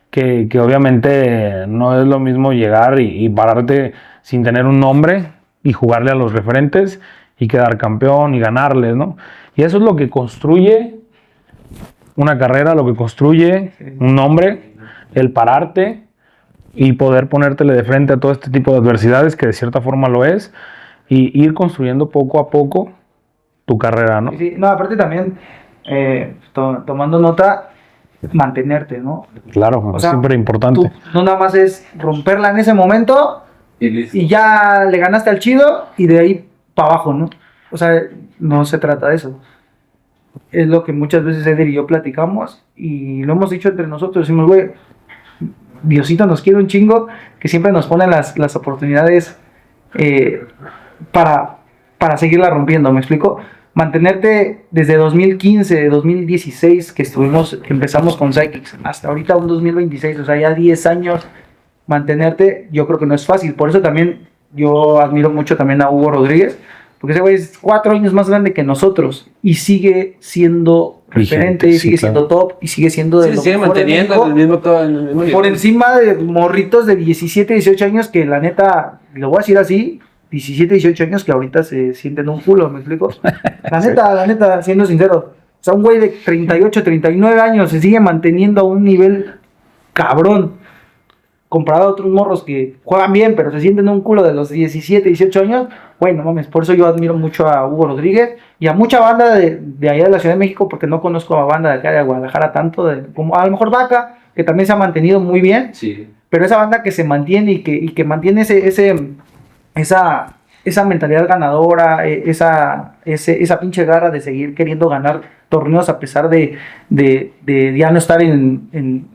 que obviamente no es lo mismo llegar y pararte sin tener un nombre y jugarle a los referentes y quedar campeón y ganarles, ¿no? Y eso es lo que construye una carrera, lo que construye un nombre, el pararte y poder ponértele de frente a todo este tipo de adversidades, que de cierta forma lo es, y ir construyendo poco a poco tu carrera, ¿no? Sí, no, aparte también, tomando nota, mantenerte, ¿no? Claro, es súper importante. No nada más es romperla en ese momento y ya le ganaste al chido y de ahí para abajo, ¿no? O sea, no se trata de eso. Es lo que muchas veces Eder y yo platicamos y lo hemos dicho entre nosotros. Decimos, güey, Diosito nos quiere un chingo, que siempre nos pone las oportunidades para seguirla rompiendo, ¿me explico? Mantenerte desde 2015, 2016 que empezamos con Psychics, hasta ahorita un 2026, o sea, ya 10 años, mantenerte, yo creo que no es fácil. Por eso también yo admiro mucho también a Hugo Rodríguez, porque ese güey es 4 años más grande que nosotros y sigue siendo referente, sí, sigue siendo top y sigue siendo de Sí, lo sigue mejor manteniendo en el mismo todo en el mismo por nivel. encima de morritos de 17, 18 años que la neta, lo voy a decir así, 17, 18 años que ahorita se sienten un culo, ¿me explico? La neta, siendo sincero, o sea, un güey de 38, 39 años se sigue manteniendo a un nivel cabrón, comparado a otros morros que juegan bien, pero se sienten un culo de los 17, 18 años. Bueno, mames, por eso yo admiro mucho a Hugo Rodríguez y a mucha banda de allá de la Ciudad de México, porque no conozco a banda de acá de Guadalajara tanto, como a lo mejor Vaca, que también se ha mantenido muy bien, Sí. pero esa banda que se mantiene y que mantiene esa mentalidad ganadora, esa pinche garra de seguir queriendo ganar torneos a pesar de ya no estar en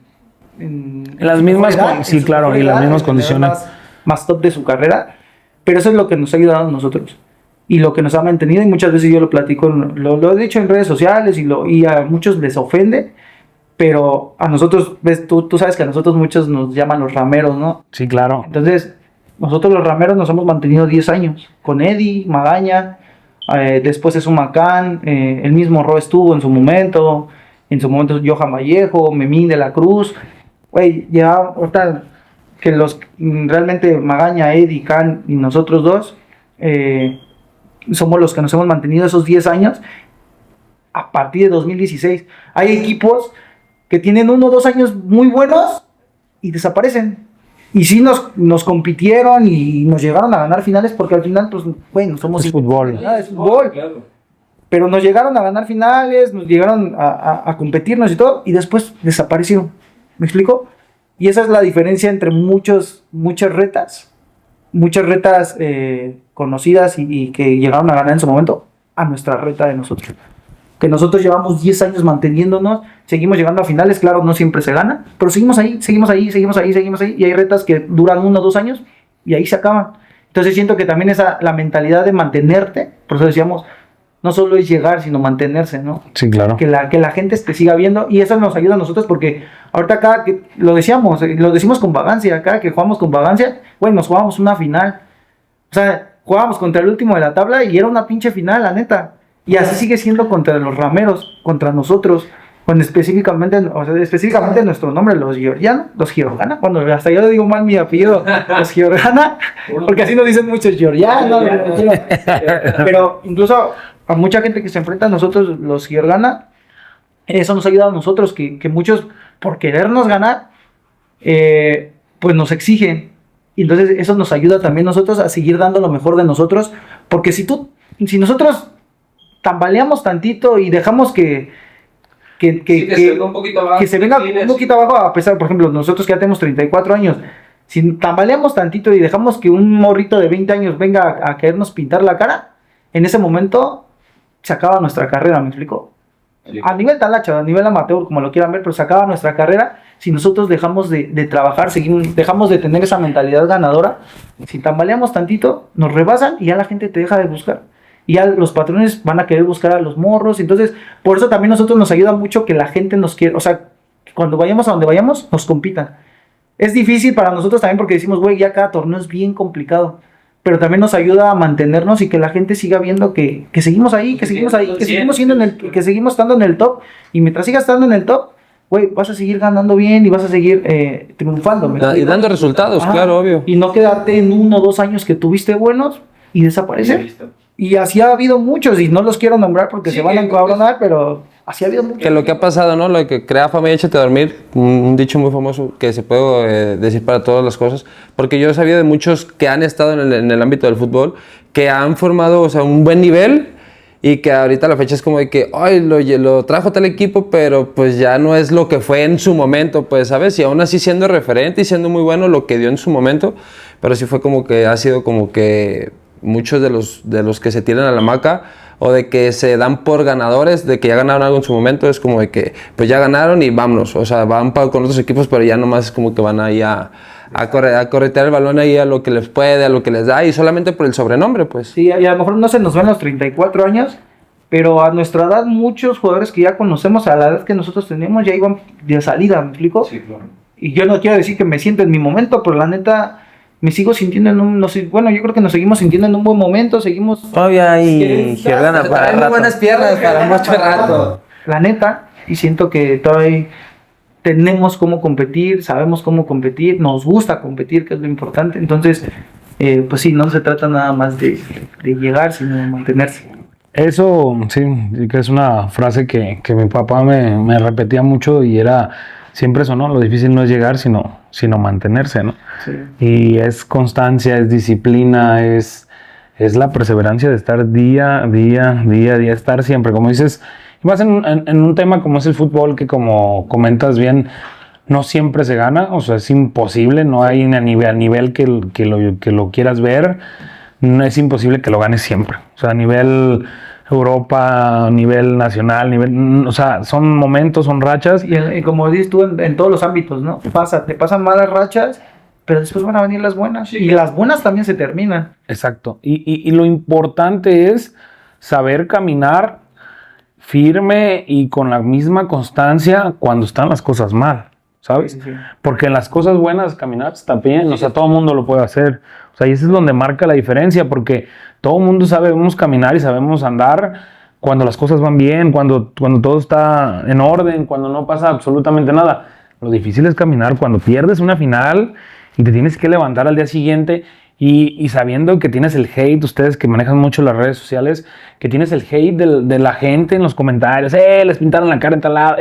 las mismas, sí, claro, y las mismas condiciones más top de su carrera, pero eso es lo que nos ha ayudado a nosotros y lo que nos ha mantenido, y muchas veces yo lo platico, lo he dicho en redes sociales y a muchos les ofende, pero a nosotros, ves, tú sabes que a nosotros muchos nos llaman los rameros, ¿no? Sí, claro. Entonces, nosotros los rameros nos hemos mantenido 10 años, con Eddie, Magaña, después es Humacán, el mismo Ro estuvo en su momento Johan Vallejo, Memín de la Cruz, güey, ya ahorita que realmente Magaña, Eddie, Can y nosotros dos, somos los que nos hemos mantenido esos 10 años a partir de 2016. Hay equipos que tienen 1 o 2 años muy buenos y desaparecen. Y sí nos compitieron y nos llegaron a ganar finales porque al final, pues, bueno, somos... Es fútbol. Es fútbol. Pero nos llegaron a ganar finales, nos llegaron a competirnos y todo, y después desaparecieron. ¿Me explico? Y esa es la diferencia entre muchas retas conocidas y que llegaron a ganar en su momento, a nuestra reta de nosotros. Que nosotros llevamos 10 años manteniéndonos, seguimos llegando a finales, claro, no siempre se gana, pero seguimos ahí, y hay retas que duran 1 o 2 años y ahí se acaban. Entonces siento que también la mentalidad de mantenerte, por eso decíamos, no solo es llegar, sino mantenerse, ¿no? Sí, claro. Que la gente te siga viendo, y eso nos ayuda a nosotros porque ahorita cada que, lo decimos con vagancia, cada que jugamos con vagancia, bueno, nos jugamos una final. O sea, jugábamos contra el último de la tabla y era una pinche final, la neta. Y así sigue siendo contra los rameros, contra nosotros, cuando específicamente nuestro nombre, los Giorgana, cuando hasta yo le digo mal mi apellido, los Giorgana, porque así nos dicen muchos Giorgiano, pero incluso a mucha gente que se enfrenta a nosotros, los Giorgana, eso nos ha ayudado a nosotros, que muchos, por querernos ganar, pues nos exigen, y entonces eso nos ayuda también nosotros a seguir dando lo mejor de nosotros, porque si nosotros tambaleamos tantito y dejamos que se venga un poquito abajo, a pesar, por ejemplo, nosotros que ya tenemos 34 años, si tambaleamos tantito y dejamos que un morrito de 20 años venga a querernos pintar la cara, en ese momento se acaba nuestra carrera, ¿me explico? Sí. A nivel talacha, a nivel amateur, como lo quieran ver, pero se acaba nuestra carrera si nosotros dejamos de trabajar, dejamos de tener esa mentalidad ganadora. Si tambaleamos tantito, nos rebasan y ya la gente te deja de buscar. Y ya los patrones van a querer buscar a los morros. Entonces, por eso también nosotros nos ayuda mucho que la gente nos quiera, o sea, cuando vayamos a donde vayamos, nos compitan. Es difícil para nosotros también porque decimos, güey, ya cada torneo es bien complicado. Pero también nos ayuda a mantenernos y que la gente siga viendo que seguimos ahí, que seguimos estando en el top. Y mientras sigas estando en el top, güey, vas a seguir ganando bien y vas a seguir triunfando. Y dando resultados, claro, obvio. Y no quedarte en 1 o 2 años que tuviste buenos y desaparecer. Y así ha habido muchos, y no los quiero nombrar porque se van a encabronar, pero así ha habido muchos. Que lo que ha pasado, ¿no? Lo que crea fama y échate a dormir, un dicho muy famoso que se puede decir para todas las cosas, porque yo he sabido de muchos que han estado en el ámbito del fútbol, que han formado, o sea, un buen nivel, y que ahorita la fecha es como de que, ay, lo trajo tal equipo, pero pues ya no es lo que fue en su momento, pues, ¿sabes? Y aún así siendo referente y siendo muy bueno lo que dio en su momento, pero sí fue como que ha sido como que muchos de los que se tiran a la hamaca o de que se dan por ganadores, de que ya ganaron algo en su momento, es como de que pues ya ganaron y vámonos, o sea, van con otros equipos, pero ya nomás es como que van ahí a corretear el balón ahí a lo que les puede, a lo que les da, y solamente por el sobrenombre, pues. Sí, y a lo mejor no se nos ven los 34 años, pero a nuestra edad muchos jugadores que ya conocemos a la edad que nosotros tenemos ya iban de salida, ¿me explico? Sí, claro. Y yo no quiero decir que me siento en mi momento, pero la neta me sigo sintiendo bueno, yo creo que nos seguimos sintiendo en un buen momento, seguimos... Todavía hay Giorgana para rato. Muy buenas piernas para mucho rato. La neta, y siento que todavía tenemos cómo competir, sabemos cómo competir, nos gusta competir, que es lo importante. Entonces, pues sí, no se trata nada más de llegar, sino de mantenerse. Eso, sí, que es una frase que mi papá me repetía mucho y era siempre eso, ¿no? Lo difícil no es llegar, sino mantenerse, ¿no? Sí. Y es constancia, es disciplina, es la perseverancia de estar día a día, estar siempre, como dices, más en un tema como es el fútbol, que como comentas bien, no siempre se gana, o sea, es imposible, no hay a nivel que lo quieras ver, no es imposible que lo ganes siempre, o sea, a nivel Europa, a nivel nacional, o sea, son momentos, son rachas. Y como dices tú, en todos los ámbitos, ¿no? Te pasan malas rachas, pero después van a venir las buenas. Sí. Y las buenas también se terminan. Exacto. Y lo importante es saber caminar firme y con la misma constancia cuando están las cosas mal, ¿sabes? Sí, sí. Porque en las cosas buenas caminar está bien, o sea, todo el mundo lo puede hacer. O sea, y eso es donde marca la diferencia, porque todo el mundo sabemos caminar y sabemos andar cuando las cosas van bien, cuando todo está en orden, cuando no pasa absolutamente nada. Lo difícil es caminar cuando pierdes una final y te tienes que levantar al día siguiente y sabiendo que tienes el hate, ustedes que manejan mucho las redes sociales, que tienes el hate de la gente en los comentarios, les pintaron la cara en tal lado,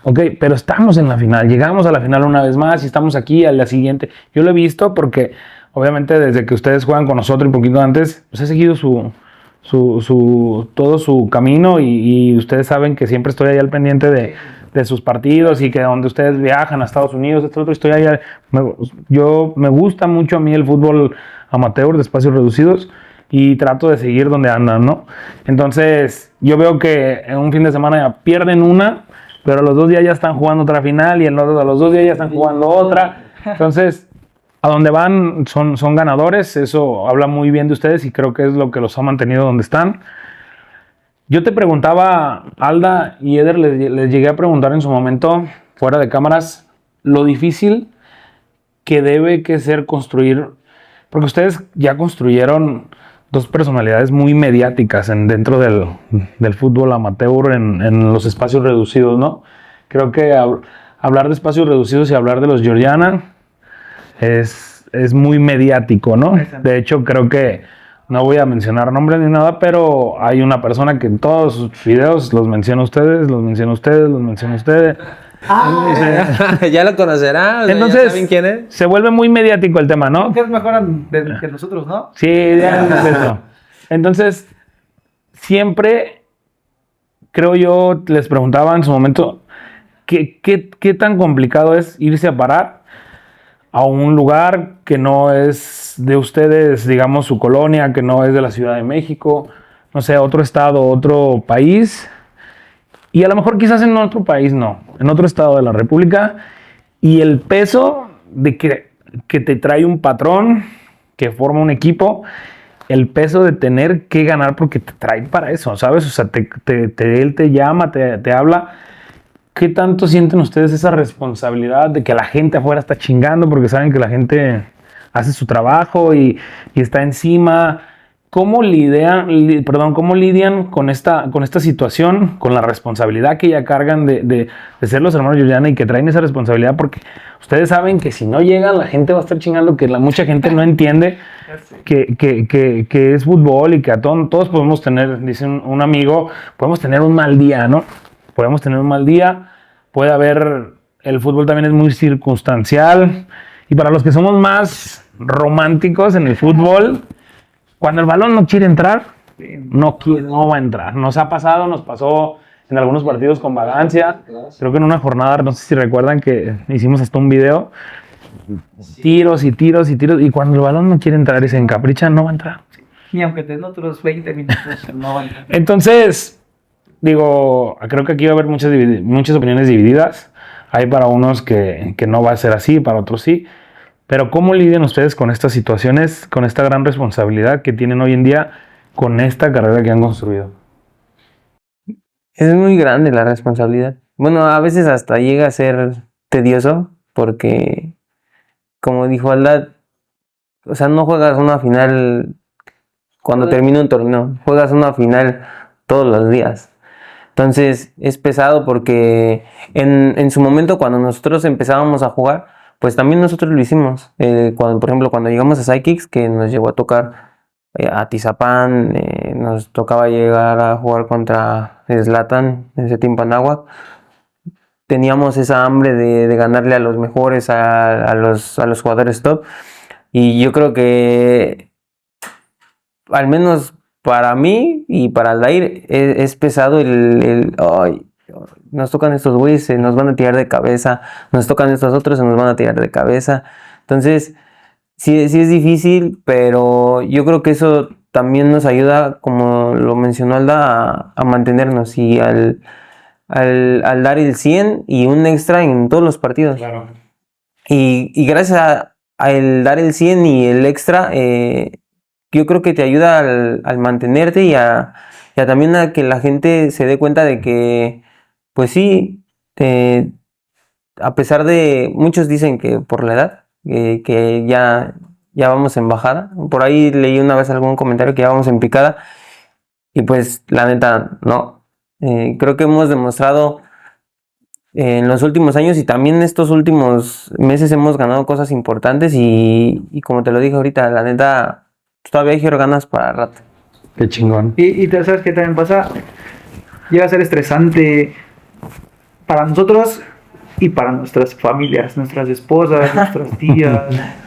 Ok, pero estamos en la final, llegamos a la final una vez más y estamos aquí al día siguiente. Yo lo he visto porque obviamente desde que ustedes juegan con nosotros un poquito antes, pues he seguido todo su camino y ustedes saben que siempre estoy ahí al pendiente de sus partidos y que donde ustedes viajan a Estados Unidos, estoy ahí. Me gusta mucho a mí el fútbol amateur de espacios reducidos y trato de seguir donde andan, ¿no? Entonces yo veo que en un fin de semana ya pierden una, pero a los 2 días ya están jugando otra final y a los 2 días ya están jugando otra. Entonces, a donde van son ganadores. Eso habla muy bien de ustedes y creo que es lo que los ha mantenido donde están. Yo te preguntaba, Alda y Eder, les llegué a preguntar en su momento, fuera de cámaras, lo difícil que debe que ser construir, porque ustedes ya construyeron 2 personalidades muy mediáticas dentro del fútbol amateur en los espacios reducidos, ¿no? Creo que hablar de espacios reducidos y hablar de los Georgiana es muy mediático, ¿no? De hecho, creo que no voy a mencionar nombres ni nada, pero hay una persona que en todos sus videos los menciona ustedes, los menciona ustedes, los menciona ustedes. Ya lo conocerán. Entonces, ¿ya saben quién es? se vuelve muy mediático el tema, ¿no? Que es mejor que nosotros, ¿no? Sí, ya es eso. Entonces, siempre, creo yo, les preguntaba en su momento, ¿qué tan complicado es irse a parar a un lugar que no es de ustedes, digamos, su colonia, que no es de la Ciudad de México, no sé, otro estado, otro país? Y a lo mejor quizás en otro país no, en otro estado de la República, y el peso de que te trae un patrón, que forma un equipo, el peso de tener que ganar porque te trae para eso, ¿sabes? O sea, él te llama, te habla. ¿Qué tanto sienten ustedes esa responsabilidad de que la gente afuera está chingando porque saben que la gente hace su trabajo y está encima? ¿Cómo lidian con esta situación, con la responsabilidad que ya cargan de ser los hermanos Georgiana y que traen esa responsabilidad? Porque ustedes saben que si no llegan, la gente va a estar chingando, que mucha gente no entiende que es fútbol y que todos podemos tener, dice un amigo, podemos tener un mal día, ¿no? Podemos tener un mal día, puede haber, el fútbol también es muy circunstancial, y para los que somos más románticos en el fútbol, cuando el balón no quiere entrar, no va a entrar. Nos pasó en algunos partidos con vagancia. Creo que en una jornada, no sé si recuerdan que hicimos hasta un video, tiros y tiros y tiros, y cuando el balón no quiere entrar y se encapricha, no va a entrar. Ni aunque te den otros 20 minutos, no van a... Entonces, digo, creo que aquí va a haber muchas opiniones divididas. Hay para unos que no va a ser así, para otros sí. Pero ¿cómo lidian ustedes con estas situaciones, con esta gran responsabilidad que tienen hoy en día con esta carrera que han construido? Es muy grande la responsabilidad. Bueno, a veces hasta llega a ser tedioso porque, como dijo Alda, o sea, no juegas una final cuando termina un torneo, juegas una final todos los días. Entonces es pesado porque en su momento cuando nosotros empezábamos a jugar, pues también nosotros lo hicimos. Por ejemplo, cuando llegamos a Sidekicks, que nos llegó a tocar a Tizapán, nos tocaba llegar a jugar contra Zlatan, en ese tiempo Anáhuac. Teníamos esa hambre de ganarle a los mejores, a los jugadores top. Y yo creo que, al menos para mí y para Aldair, es pesado ay, nos tocan estos güeyes, se nos van a tirar de cabeza, nos tocan estos otros, se nos van a tirar de cabeza. Entonces, sí es difícil, pero yo creo que eso también nos ayuda, como lo mencionó Alda, a mantenernos y al dar el 100 y un extra en todos los partidos. Claro. Y gracias a el dar el 100 y el extra, yo creo que te ayuda al mantenerte y a y también a que la gente se dé cuenta de que, pues sí, a pesar de, muchos dicen que por la edad, que ya vamos en bajada. Por ahí leí una vez algún comentario que ya vamos en picada, y pues la neta, no. Creo que hemos demostrado en los últimos años y también estos últimos meses hemos ganado cosas importantes y como te lo dije ahorita, la neta, todavía hay ganas para rato. Qué chingón. Y te sabes qué también pasa, llega a ser estresante para nosotros y para nuestras familias, nuestras esposas, nuestras tías,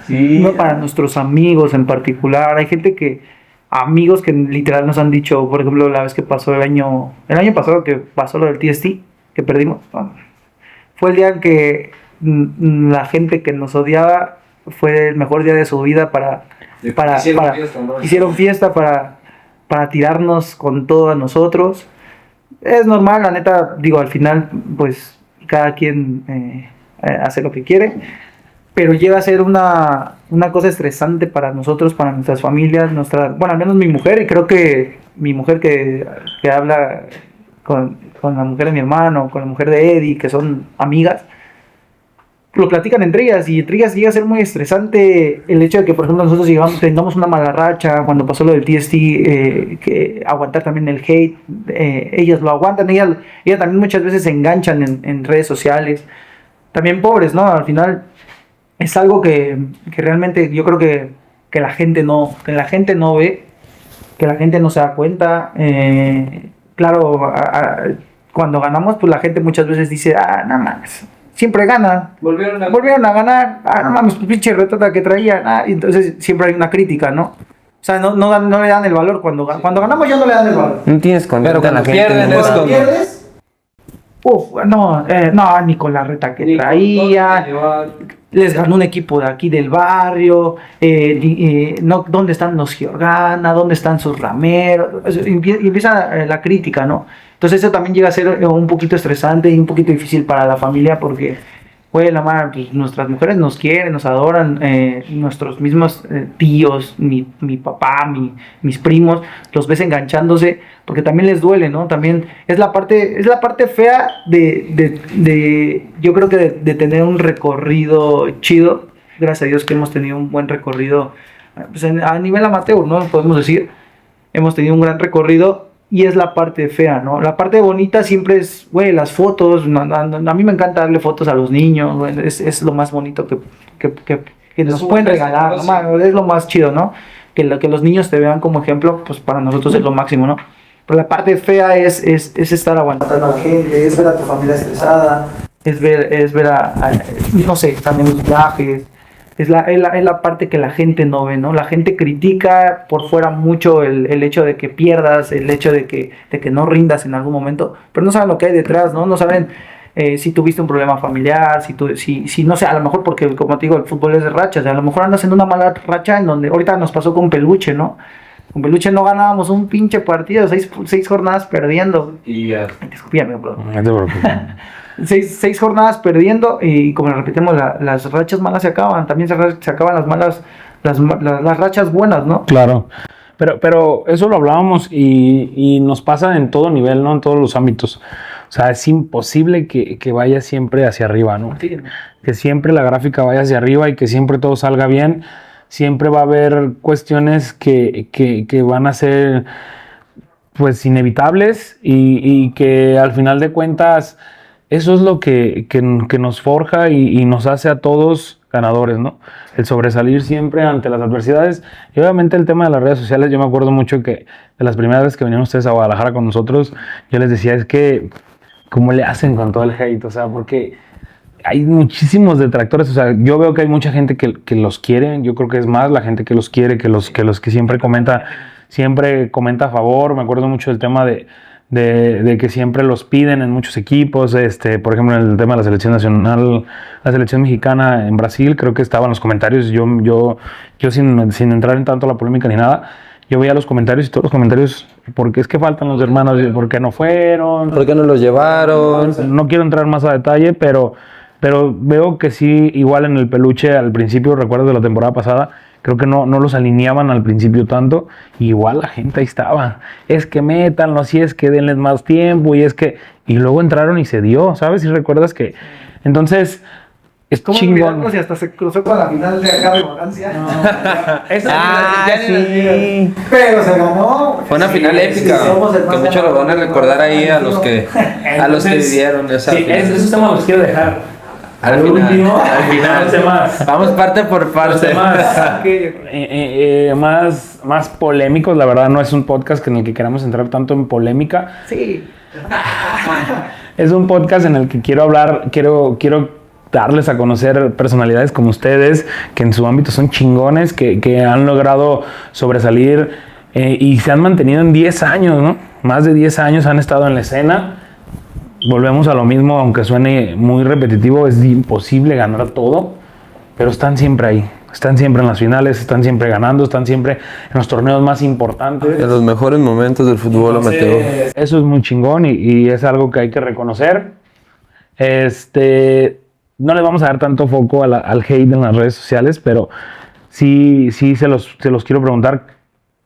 no para nuestros amigos en particular. Hay gente amigos que literal nos han dicho, por ejemplo, la vez que pasó el año pasado que pasó lo del TST, que perdimos, fue el día en que la gente que nos odiaba fue el mejor día de su vida hicieron fiesta para tirarnos con todo a nosotros. Es normal, la neta, digo, al final, pues cada quien hace lo que quiere, pero llega a ser una cosa estresante para nosotros, para nuestras familias, bueno, al menos mi mujer, y creo que mi mujer que habla con la mujer de mi hermano, con la mujer de Eddie, que son amigas, lo platican entre ellas, y entre ellas llega a ser muy estresante el hecho de que, por ejemplo, nosotros tengamos una mala racha, cuando pasó lo del TST, que aguantar también el hate, ellas lo aguantan, ellas también muchas veces se enganchan en redes sociales, también pobres, ¿no? Al final es algo que realmente yo creo que la gente no ve, que la gente no se da cuenta. Claro, cuando ganamos, pues la gente muchas veces dice, no mames, siempre gana. Volvieron a ganar. No mames, pues pinche retota que traían. Y entonces siempre hay una crítica, ¿no? O sea, no le dan el valor. Cuando ganamos ya no le dan el valor. No tienes contenta Pero a la cuando gente. pierden ¿no? es como... pierdes, ni con la reta que traía. Les ganó un equipo de aquí del barrio. ¿Dónde están los Giorgana? ¿Dónde están sus rameros? Y empieza la crítica, ¿no? Entonces eso también llega a ser un poquito estresante y un poquito difícil para la familia porque, güey, pues, nuestras mujeres nos quieren, nos adoran, nuestros mismos tíos, mi papá, mis primos, los ves enganchándose porque también les duele, ¿no? También es la parte fea yo creo que de tener un recorrido chido. Gracias a Dios que hemos tenido un buen recorrido, pues, a nivel amateur, ¿no? Podemos decir, hemos tenido un gran recorrido. Y es la parte fea, ¿no? La parte bonita siempre es, güey, las fotos. A mí me encanta darle fotos a los niños, güey, es lo más bonito que nos pueden regalar, ¿no? Es lo más chido, ¿no? Que los niños te vean como ejemplo, pues para nosotros es lo máximo, ¿no? Pero la parte fea es estar aguantando a la gente, es ver a tu familia estresada, es ver no sé, también los viajes. Es la parte que la gente no ve, ¿no? La gente critica por fuera mucho el hecho de que pierdas, el hecho de que no rindas en algún momento, pero no saben lo que hay detrás, ¿no? No saben si tuviste un problema familiar, si no sé, a lo mejor porque, como te digo, el fútbol es de rachas, a lo mejor andas en una mala racha en donde ahorita nos pasó con Peluche, ¿no? Con Peluche no ganábamos un pinche partido, seis jornadas perdiendo. Y ya. Discúlpame, bro. No te preocupes. Seis jornadas perdiendo y como repetimos, las rachas malas se acaban, también se acaban las malas, las rachas buenas, ¿no? Claro. Pero eso lo hablábamos y nos pasa en todo nivel, ¿no? En todos los ámbitos. O sea, es imposible que vaya siempre hacia arriba, ¿no? Sí. Que siempre la gráfica vaya hacia arriba y que siempre todo salga bien. Siempre va a haber cuestiones que van a ser, pues, inevitables y que al final de cuentas eso es lo que nos forja y nos hace a todos ganadores, ¿no? El sobresalir siempre ante las adversidades. Y obviamente el tema de las redes sociales, yo me acuerdo mucho que de las primeras veces que venían ustedes a Guadalajara con nosotros, yo les decía, es que, ¿cómo le hacen con todo el hate? O sea, porque hay muchísimos detractores. O sea, yo veo que hay mucha gente que los quiere. Yo creo que es más la gente que los quiere que los que siempre comenta a favor. Me acuerdo mucho del tema de que siempre los piden en muchos equipos, por ejemplo, en el tema de la selección nacional, la selección mexicana en Brasil, creo que estaba en los comentarios, yo sin entrar en tanto la polémica ni nada, yo veía los comentarios y todos los comentarios, porque es que faltan los hermanos, ¿por qué no fueron? ¿Por qué no los llevaron? No quiero entrar más a detalle, pero veo que sí, igual en el Peluche, al principio, recuerdo de la temporada pasada, creo que no los alineaban al principio tanto, y igual la gente ahí estaba, es que métanlo, así es que denles más tiempo, y luego entraron y se dio, ¿sabes? Si recuerdas que, entonces, es ¿Cómo chingón. olvidarnos si hasta se cruzó con la final de acá de Valencia? Sí. Pero se ganó. Fue una final épica, que muchos lo van a recordar ahí a los que vivieron esa Sí, final. esos temas los quiero dejar. Al final. Los temas. Vamos parte por Los parte. temas más polémicos, la verdad no es un podcast en el que queramos entrar tanto en polémica. Sí. Es un podcast en el que quiero hablar, quiero darles a conocer personalidades como ustedes, que en su ámbito son chingones, que han logrado sobresalir y se han mantenido en 10 años, ¿no? Más de 10 años han estado en la escena. Volvemos a lo mismo, aunque suene muy repetitivo, es imposible ganar todo, pero están siempre ahí. Están siempre en las finales, están siempre ganando, están siempre en los torneos más importantes. En los mejores momentos del fútbol amateur. Eso es muy chingón y es algo que hay que reconocer. No le vamos a dar tanto foco al hate en las redes sociales, pero sí se los quiero preguntar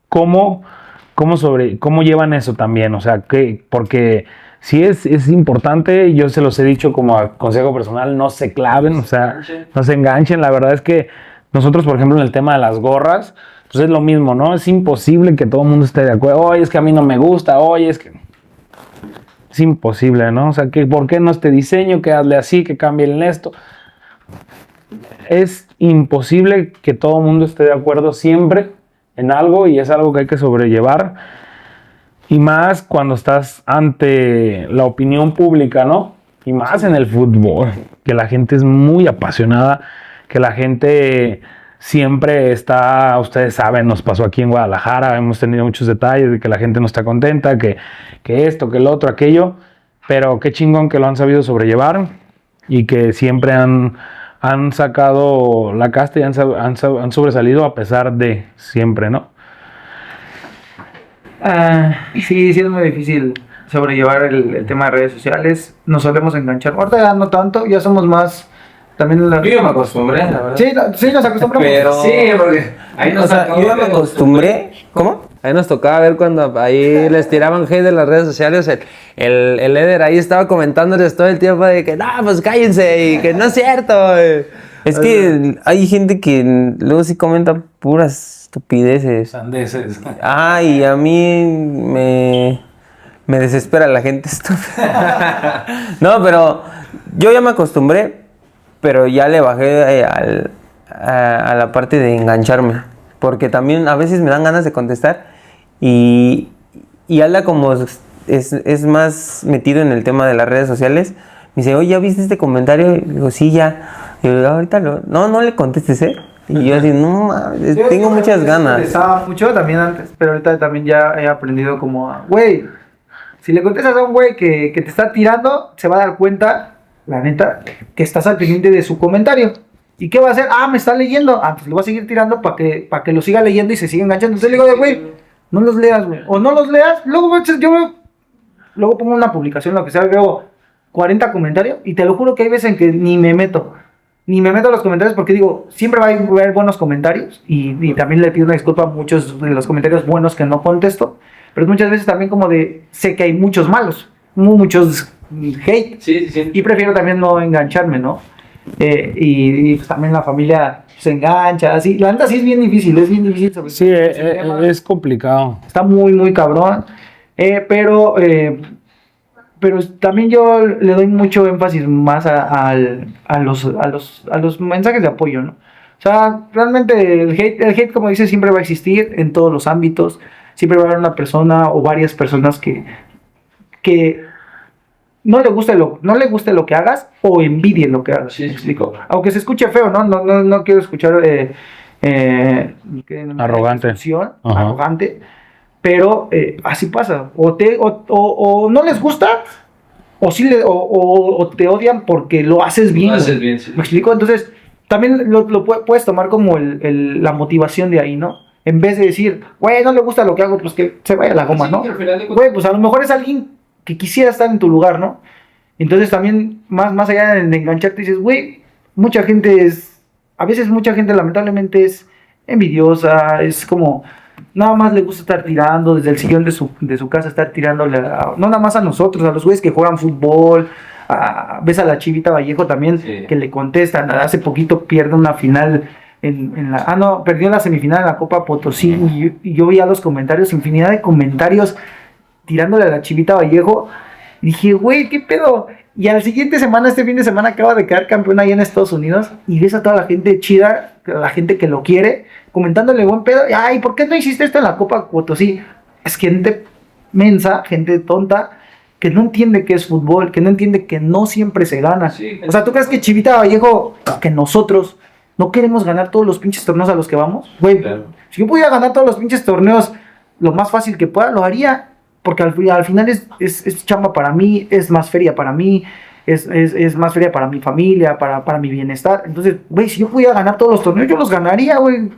cómo llevan eso también. O sea, porque sí es importante, yo se los he dicho como a consejo personal, no se claven, o sea, no se enganchen. La verdad es que nosotros, por ejemplo, en el tema de las gorras, pues es lo mismo, ¿no? Es imposible que todo el mundo esté de acuerdo. Oye, es que a mí no me gusta, oye, es que... Es imposible, ¿no? O sea, ¿por qué no este diseño? Que hazle así, que cambien esto. Es imposible que todo el mundo esté de acuerdo siempre en algo y es algo que hay que sobrellevar. Y más cuando estás ante la opinión pública, ¿no? Y más en el fútbol, que la gente es muy apasionada, que la gente siempre está, ustedes saben, nos pasó aquí en Guadalajara, hemos tenido muchos detalles de que la gente no está contenta, que esto, que el otro, aquello, pero qué chingón que lo han sabido sobrellevar y que siempre han sacado la casta y han sobresalido a pesar de siempre, ¿no? Sí, es muy difícil sobrellevar el tema de redes sociales. Nos solemos enganchar. Ahorita ya no tanto, ya somos más... También Yo me acostumbré, la verdad. Sí, nos acostumbramos. Pero... Sí, porque ahí O sea, yo me acostumbré. ¿Cómo? ahí nos tocaba ver cuando ahí les tiraban hate en las redes sociales. El Eder ahí estaba comentándoles todo el tiempo de que no, pues cállense y que no es cierto. Es que hay gente que luego sí comenta puras estupideces. Sandeces. Y a mí me desespera la gente estúpida. No, pero yo ya me acostumbré, pero ya le bajé a la parte de engancharme. Porque también a veces me dan ganas de contestar y Alda, como es más metido en el tema de las redes sociales, me dice, oye, ¿ya viste este comentario? Y digo, sí, ya. Y yo, ahorita no le contestes, ¿eh? Y yo así, no mames, tengo muchas ganas. Estaba mucho también antes, pero ahorita también ya he aprendido como a, güey, si le contestas a un güey que te está tirando, se va a dar cuenta, la neta, que estás al pendiente de su comentario. ¿Y qué va a hacer? Me está leyendo. Pues le voy a seguir tirando para que lo siga leyendo y se siga enganchando. Entonces le digo, güey, no los leas, güey. O no los leas, luego pongo una publicación, lo que sea, veo 40 comentarios y te lo juro que hay veces en que ni me meto a los comentarios porque digo, siempre va a haber buenos comentarios y también le pido una disculpa a muchos de los comentarios buenos que no contesto, pero muchas veces también como sé que hay muchos malos, muchos hate, Sí. y prefiero también no engancharme, ¿no? Y pues también la familia se engancha, así, la neta sí es bien difícil sobre Sí, ese tema. es complicado. Está muy, muy cabrón. Pero también yo le doy mucho énfasis más a los mensajes de apoyo, ¿no? O sea, realmente el hate, como dices, siempre va a existir en todos los ámbitos. Siempre va a haber una persona o varias personas que no le guste lo que hagas o envidien lo que hagas. Sí, ¿Me explico? Aunque se escuche feo, no quiero escuchar Arrogante. Arrogante, pero así pasa. O no les gusta o te odian porque lo haces bien. Lo haces bien, sí. ¿Me explico? Entonces también lo puedes tomar como la motivación de ahí, ¿no? En vez de decir, güey, no le gusta lo que hago, pues que se vaya a la goma, Sí, ¿no? que al final de cuentas- Güey, pues a lo mejor es alguien que quisiera estar en tu lugar, ¿no? Entonces también, más allá de engancharte, dices, güey, a veces mucha gente lamentablemente es envidiosa, es como, nada más le gusta estar tirando desde el sillón de su casa, estar tirándole, no nada más a nosotros, a los güeyes que juegan fútbol, ves a la Chivita Vallejo también, que le contestan, hace poquito pierde una final perdió la semifinal en la Copa Potosí, y yo veía los comentarios, infinidad de comentarios tirándole a la Chivita Vallejo, y dije, güey, ¿qué pedo? Y al siguiente semana, este fin de semana, acaba de quedar campeón ahí en Estados Unidos, y ves a toda la gente chida, la gente que lo quiere, comentándole buen pedo, ay, ¿por qué no hiciste esto en la Copa Potosí? Es gente mensa, gente tonta, que no entiende qué es fútbol, que no entiende que no siempre se gana. Sí, o sea, ¿tú crees que Chivita Vallejo, que nosotros no queremos ganar todos los pinches torneos a los que vamos? Güey, claro. Si yo pudiera ganar todos los pinches torneos lo más fácil que pueda, lo haría. Porque al final es chamba para mí, es más feria para mí, es más feria para mi familia, para mi bienestar. Entonces, güey, si yo pudiera ganar todos los torneos, yo los ganaría, güey.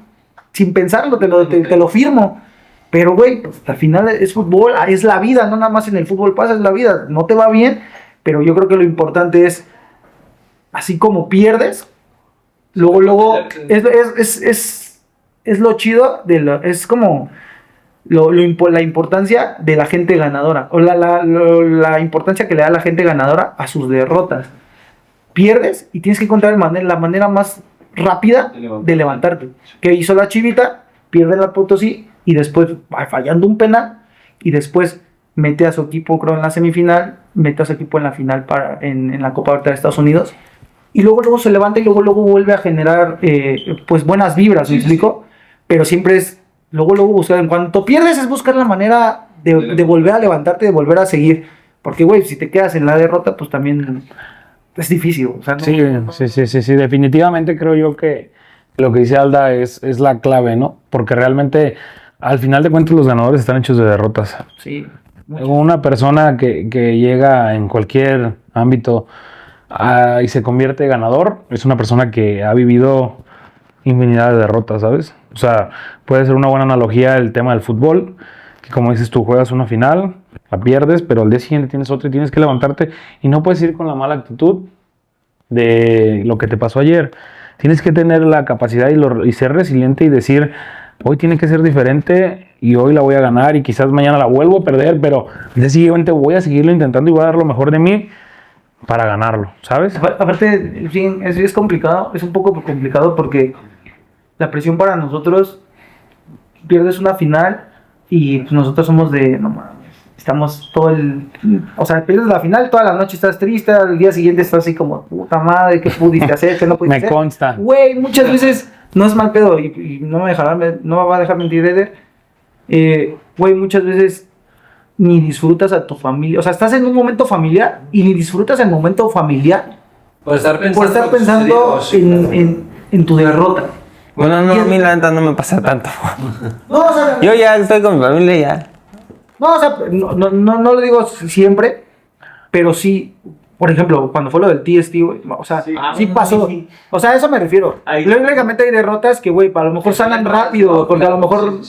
Sin pensarlo, te lo firmo. Pero, güey, pues, al final es fútbol, es la vida, no nada más en el fútbol pasa, es la vida. No te va bien, pero yo creo que lo importante es, así como pierdes, luego es lo chido, es como la importancia de la gente ganadora, o la importancia que le da la gente ganadora a sus derrotas. Pierdes y tienes que encontrar la manera más rápida de levantarte. ¿Qué hizo la Chivita? Pierde la Potosí y después fallando un penal, y después mete a su equipo, creo, en la semifinal, mete a su equipo en la final en la Copa de Estados Unidos, y luego se levanta y luego vuelve a generar pues buenas vibras, ¿me explico? Pero siempre es luego buscar, en cuanto pierdes, es buscar la manera de volver a levantarte, de volver a seguir, porque, güey, si te quedas en la derrota, pues también es difícil, o sea, ¿no? Sí, definitivamente creo yo que lo que dice Alda es la clave, ¿no? Porque realmente, al final de cuentas, los ganadores están hechos de derrotas. Sí. Una persona que llega en cualquier ámbito y se convierte ganador, es una persona que ha vivido infinidad de derrotas, ¿sabes? O sea, puede ser una buena analogía el tema del fútbol, que como dices tú, juegas una final, la pierdes, pero al día siguiente tienes otra y tienes que levantarte, y no puedes ir con la mala actitud de lo que te pasó ayer. Tienes que tener la capacidad y ser resiliente y decir, hoy tiene que ser diferente y hoy la voy a ganar y quizás mañana la vuelvo a perder, pero al día siguiente voy a seguirlo intentando y voy a dar lo mejor de mí para ganarlo, ¿sabes? Aparte, en fin, es complicado, es un poco complicado porque la presión para nosotros, pierdes una final y pues nosotros somos de, no mames, estamos o sea, pierdes la final, toda la noche estás triste, al día siguiente estás así como, puta madre, ¿qué pudiste hacer? ¿Qué no pudiste hacer? Me consta. Güey, muchas veces, no es mal pedo, y no me va a dejar mentir Eder, güey, muchas veces ni disfrutas a tu familia, o sea, estás en un momento familiar y ni disfrutas el momento familiar por estar pensando en tu derrota. Bueno, no, a mí la neta no me pasa tanto. No, o sea, yo ya estoy con mi familia ya. No, o sea, no lo digo siempre, pero sí, por ejemplo, cuando fue lo del TST, güey, o sea, sí pasó. Sí. O sea, a eso me refiero. Lógicamente hay derrotas que, güey, a lo mejor salen rápido, porque a lo mejor,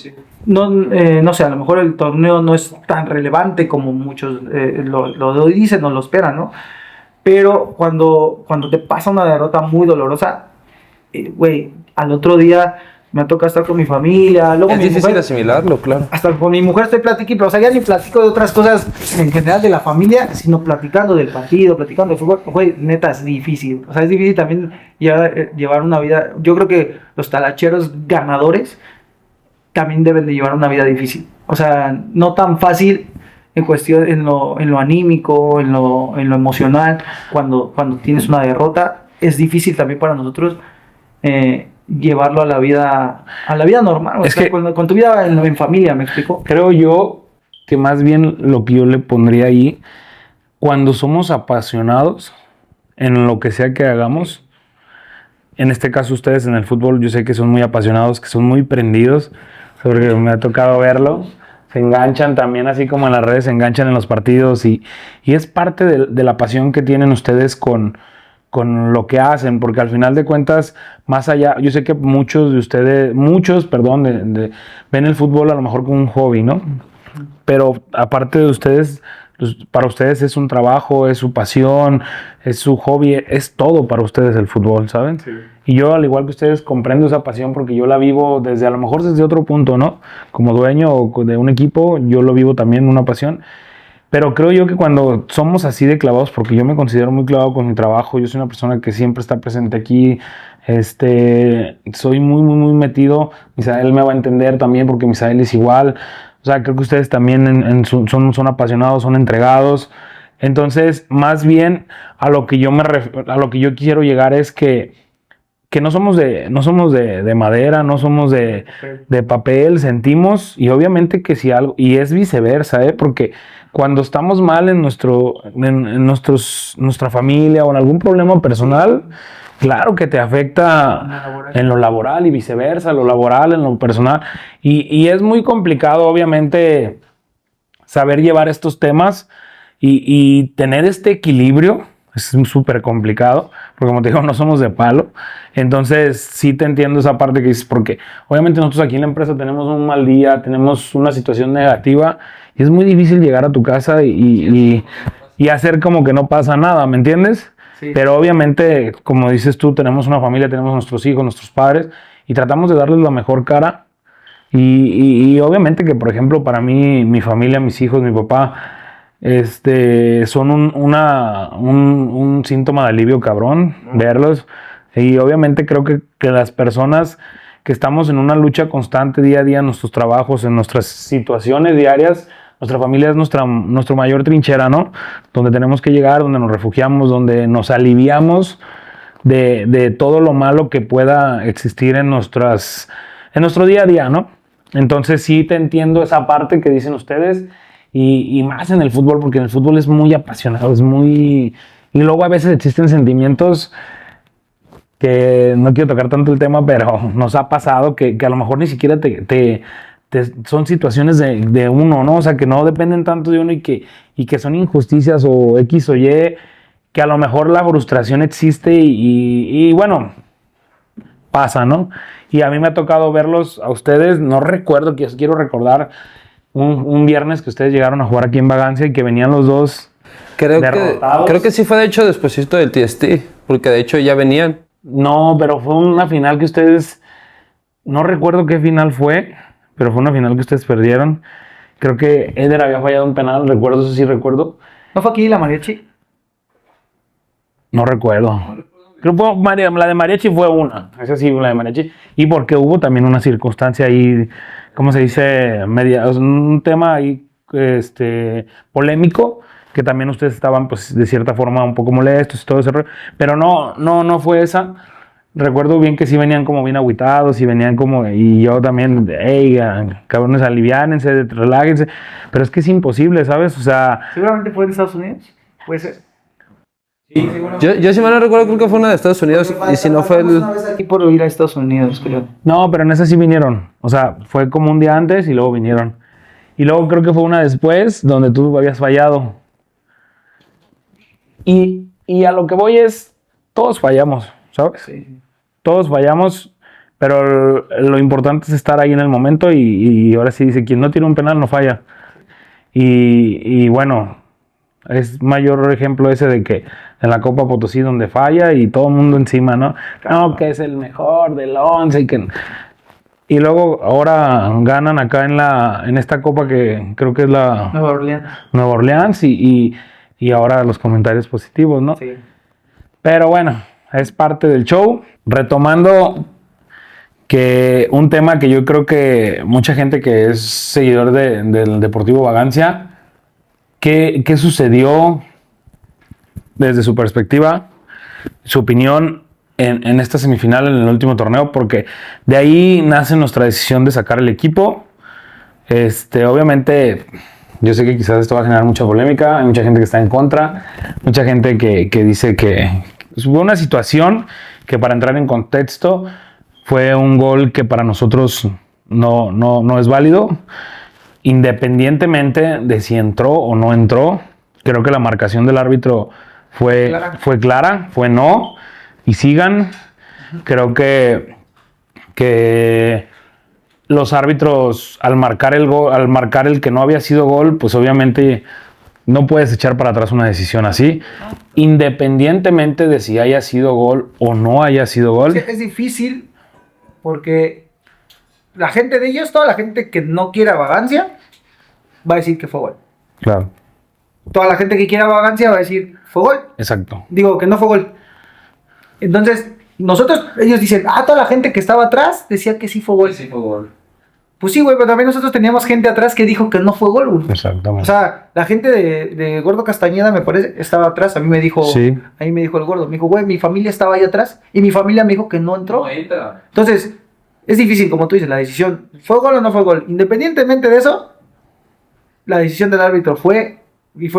no sé, a lo mejor el torneo no es tan relevante como muchos lo dicen o lo esperan, ¿no? Pero cuando te pasa una derrota muy dolorosa, güey, al otro día me toca estar con mi familia, luego es mi difícil mujer, asimilarlo, claro. hasta con mi mujer estoy platicando, o sea, ya ni platico de otras cosas en general de la familia, sino platicando del partido, platicando de fútbol. Güey, neta, es difícil, o sea, es difícil también llevar una vida. Yo creo que los talacheros ganadores también deben de llevar una vida difícil, o sea, no tan fácil en cuestión, en lo anímico, en lo emocional. Cuando tienes una derrota, es difícil también para nosotros llevarlo a la vida normal, es que con tu vida en familia, ¿me explico? Creo yo que más bien lo que yo le pondría ahí, cuando somos apasionados en lo que sea que hagamos, en este caso ustedes en el fútbol, yo sé que son muy apasionados, que son muy prendidos, porque me ha tocado verlo, se enganchan también, así como en las redes, se enganchan en los partidos, y es parte de la pasión que tienen ustedes con lo que hacen, porque al final de cuentas, más allá, yo sé que muchos de ustedes, ven el fútbol a lo mejor como un hobby, ¿no? Pero aparte de ustedes, para ustedes es un trabajo, es su pasión, es su hobby, es todo para ustedes el fútbol, ¿saben? Sí. Y yo, al igual que ustedes, comprendo esa pasión porque yo la vivo desde, a lo mejor desde otro punto, ¿no? Como dueño de un equipo, yo lo vivo también una pasión. Pero creo yo que cuando somos así de clavados, porque yo me considero muy clavado con mi trabajo, yo soy una persona que siempre está presente aquí, soy muy metido. Misael me va a entender también porque Misael es igual. O sea, creo que ustedes también son apasionados, son entregados. Entonces, más bien a lo que yo quiero llegar es que no somos de madera, no somos de papel, sentimos, y obviamente que si algo, y es viceversa, porque cuando estamos mal en nuestra familia o en algún problema personal, claro que te afecta en lo laboral y viceversa, lo laboral en lo personal, y es muy complicado obviamente saber llevar estos temas y tener este equilibrio. Es súper complicado, porque como te digo, no somos de palo. Entonces, sí te entiendo esa parte que dices, porque obviamente nosotros aquí en la empresa tenemos un mal día, tenemos una situación negativa, y es muy difícil llegar a tu casa y hacer como que no pasa nada, ¿me entiendes? Sí. Pero obviamente, como dices tú, tenemos una familia, tenemos nuestros hijos, nuestros padres, y tratamos de darles la mejor cara. Y obviamente que, por ejemplo, para mí, mi familia, mis hijos, mi papá, son un síntoma de alivio cabrón, verlos. Y obviamente creo que las personas que estamos en una lucha constante día a día en nuestros trabajos, en nuestras situaciones diarias, nuestra familia es nuestra mayor trinchera, ¿no? Donde tenemos que llegar, donde nos refugiamos, donde nos aliviamos de todo lo malo que pueda existir en nuestro día a día, ¿no? Entonces sí te entiendo esa parte que dicen ustedes. Y más en el fútbol, porque en el fútbol es muy apasionado, es muy... Y luego a veces existen sentimientos que no quiero tocar tanto el tema, pero nos ha pasado que a lo mejor ni siquiera son situaciones de uno, ¿no? O sea, que no dependen tanto de uno y que son injusticias o X o Y, que a lo mejor la frustración existe y bueno, pasa, ¿no? Y a mí me ha tocado verlos a ustedes, no recuerdo, quiero recordar un viernes que ustedes llegaron a jugar aquí en Vagancia y que venían los dos derrotados. Creo que sí fue de hecho despuesito del TST, porque de hecho ya venían. No, pero fue una final que ustedes, no recuerdo qué final fue, pero fue una final que ustedes perdieron. Creo que Eder había fallado un penal, recuerdo, eso sí recuerdo. ¿No fue aquí la mariachi? No recuerdo. Creo que la de mariachi fue una, esa sí, la de mariachi. Y porque hubo también una circunstancia ahí, ¿cómo se dice? Un tema ahí polémico, que también ustedes estaban pues de cierta forma un poco molestos y todo ese rollo, pero no fue esa. Recuerdo bien que sí venían como bien agüitados y venían como, y yo también, hey, cabrones, aliviánense, relájense, pero es que es imposible, ¿sabes? O sea... Seguramente fue en Estados Unidos, puede ser. Sí, yo si mal no recuerdo creo que fue una de Estados Unidos, y si no fue una vez aquí por ir a Estados Unidos, creo. No, pero en esa sí vinieron, o sea, fue como un día antes y luego vinieron. Y luego creo que fue una después donde tú habías fallado. Y a lo que voy es, todos fallamos, ¿sabes? Sí. Todos fallamos, pero lo importante es estar ahí en el momento y ahora sí dice, quien no tiene un penal no falla. Y bueno, es mayor ejemplo ese de que en la Copa Potosí donde falla y todo el mundo encima, ¿no? No, que es el mejor del 11 y luego ahora ganan acá en esta copa que creo que es la Nueva Orleans y ahora los comentarios positivos, ¿no? Sí. Pero bueno, es parte del show. Retomando que un tema que yo creo que mucha gente que es seguidor del Deportivo Vagancia, ¿qué sucedió desde su perspectiva, su opinión en esta semifinal, en el último torneo? Porque de ahí nace nuestra decisión de sacar el equipo. Obviamente, yo sé que quizás esto va a generar mucha polémica, hay mucha gente que está en contra, mucha gente que dice que hubo una situación que, para entrar en contexto, fue un gol que para nosotros no es válido, independientemente de si entró o no entró. Creo que la marcación del árbitro fue clara, fue no, y sigan. Creo que los árbitros, al marcar el gol, al marcar el que no había sido gol, pues obviamente No puedes echar para atrás una decisión así, independientemente de si haya sido gol o no haya sido gol. Es difícil porque la gente de ellos, toda la gente que no quiera vagancia, va a decir que fue gol. Claro, Toda la gente que quiera vagancia va a decir, fue gol. exacto. Digo, que no fue gol. Entonces, ellos dicen, toda la gente que estaba atrás decía que sí fue gol. Sí, fue gol. Pues sí, güey, pero también nosotros teníamos gente atrás que dijo que no fue gol, güey. Exactamente. O sea, la gente de Gordo Castañeda, me parece, estaba atrás. A mí me dijo, Sí. ahí me dijo el Gordo, me dijo, güey, mi familia estaba ahí atrás y mi familia me dijo que no entró. No entra. Entonces, es difícil, como tú dices, la decisión, ¿fue gol o no fue gol? Independientemente de eso, la decisión del árbitro fue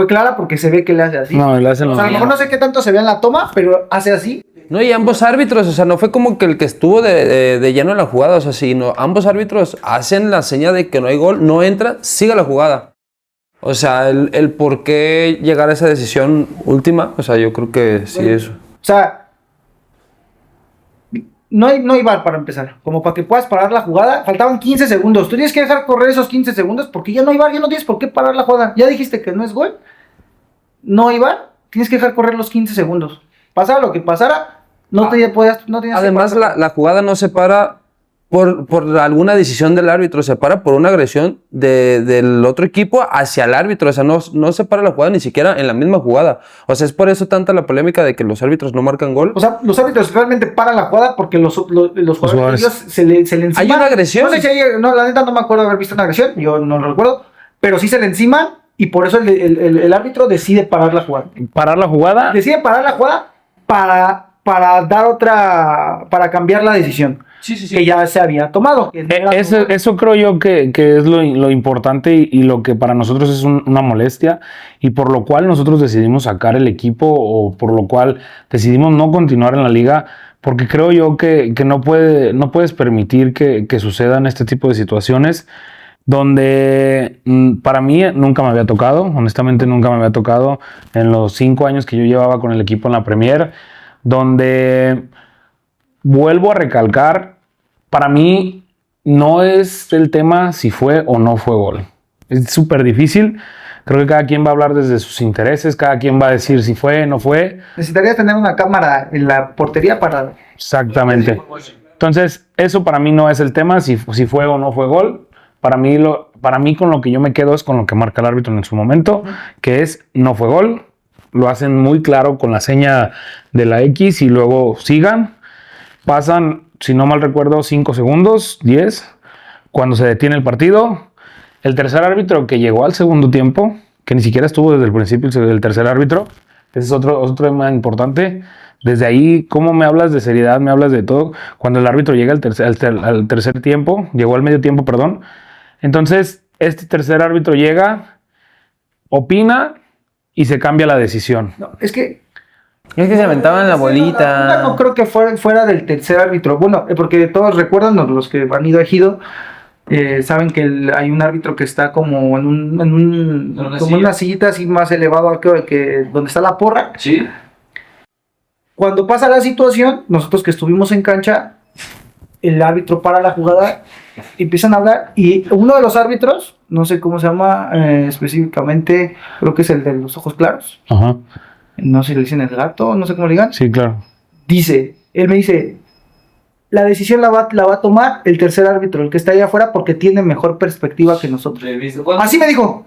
clara porque se ve que le hace así. No, le hacen O los sea, a lo mejor no sé qué tanto se ve en la toma, pero hace así. No, y ambos árbitros, o sea, no fue como que el que estuvo de lleno en la jugada, o sea, sino ambos árbitros hacen la señal de que no hay gol, no entra, siga la jugada. O sea, el por qué llegar a esa decisión última, o sea, yo creo que sí eso. O sea, no hay VAR para empezar. Como para que puedas parar la jugada, faltaban 15 segundos. Tú tienes que dejar correr esos 15 segundos porque ya no hay VAR, ya no tienes por qué parar la jugada. Ya dijiste que no es gol, no hay VAR, tienes que dejar correr los 15 segundos. Pasara lo que pasara, no tenías Además, que parar. la jugada no se para por alguna decisión del árbitro, se para por una agresión del otro equipo hacia el árbitro, o sea, no se para la jugada ni siquiera en la misma jugada. O sea, es por eso tanta la polémica de que los árbitros no marcan gol. O sea, los árbitros realmente paran la jugada porque los jugadores ellos se le enciman. Hay una agresión. No sé si no, la neta no me acuerdo haber visto una agresión, yo no lo recuerdo, pero sí se le enciman y por eso el árbitro decide parar la jugada. Parar la jugada. Decide parar la jugada para dar para cambiar la decisión que ya se había tomado. Que no era Eso creo yo que es lo importante y lo que para nosotros es una molestia y por lo cual nosotros decidimos sacar el equipo o por lo cual decidimos no continuar en la liga porque creo yo que no puedes permitir que sucedan este tipo de situaciones donde para mí nunca me había tocado, honestamente nunca me había tocado en los 5 años que yo llevaba con el equipo en la Premier, donde vuelvo a recalcar, para mí no es el tema si fue o no fue gol. Es súper difícil. Creo que cada quien va a hablar desde sus intereses, cada quien va a decir si fue o no fue. Necesitarías tener una cámara en la portería para... Exactamente. Entonces, eso para mí no es el tema, si fue o no fue gol. Para mí con lo que yo me quedo es con lo que marca el árbitro en su momento, que es no fue gol. Lo hacen muy claro con la seña de la X y luego sigan. Pasan, si no mal recuerdo, 5 segundos, 10, cuando se detiene el partido. El tercer árbitro que llegó al segundo tiempo, que ni siquiera estuvo desde el principio el tercer árbitro, ese es otro tema importante. Desde ahí, ¿cómo me hablas de seriedad? Me hablas de todo. Cuando el árbitro llega al tercer tiempo, llegó al medio tiempo, perdón. Entonces, este tercer árbitro llega, opina y se cambia la decisión. No, es que Se aventaban la bolita. No creo que fuera del tercer árbitro. Bueno, porque todos recuerdan, los que han ido a Ejido, saben que hay un árbitro que está como en una sillita así más elevado que donde está la porra. Sí. Cuando pasa la situación, nosotros que estuvimos en cancha, el árbitro para la jugada, empiezan a hablar y uno de los árbitros, no sé cómo se llama específicamente, creo que es el de los ojos claros. Ajá. No sé si le dicen el gato, no sé cómo le digan. Sí, claro. Él me dice, la decisión la va a tomar el tercer árbitro, el que está ahí afuera, porque tiene mejor perspectiva que nosotros. Así me dijo.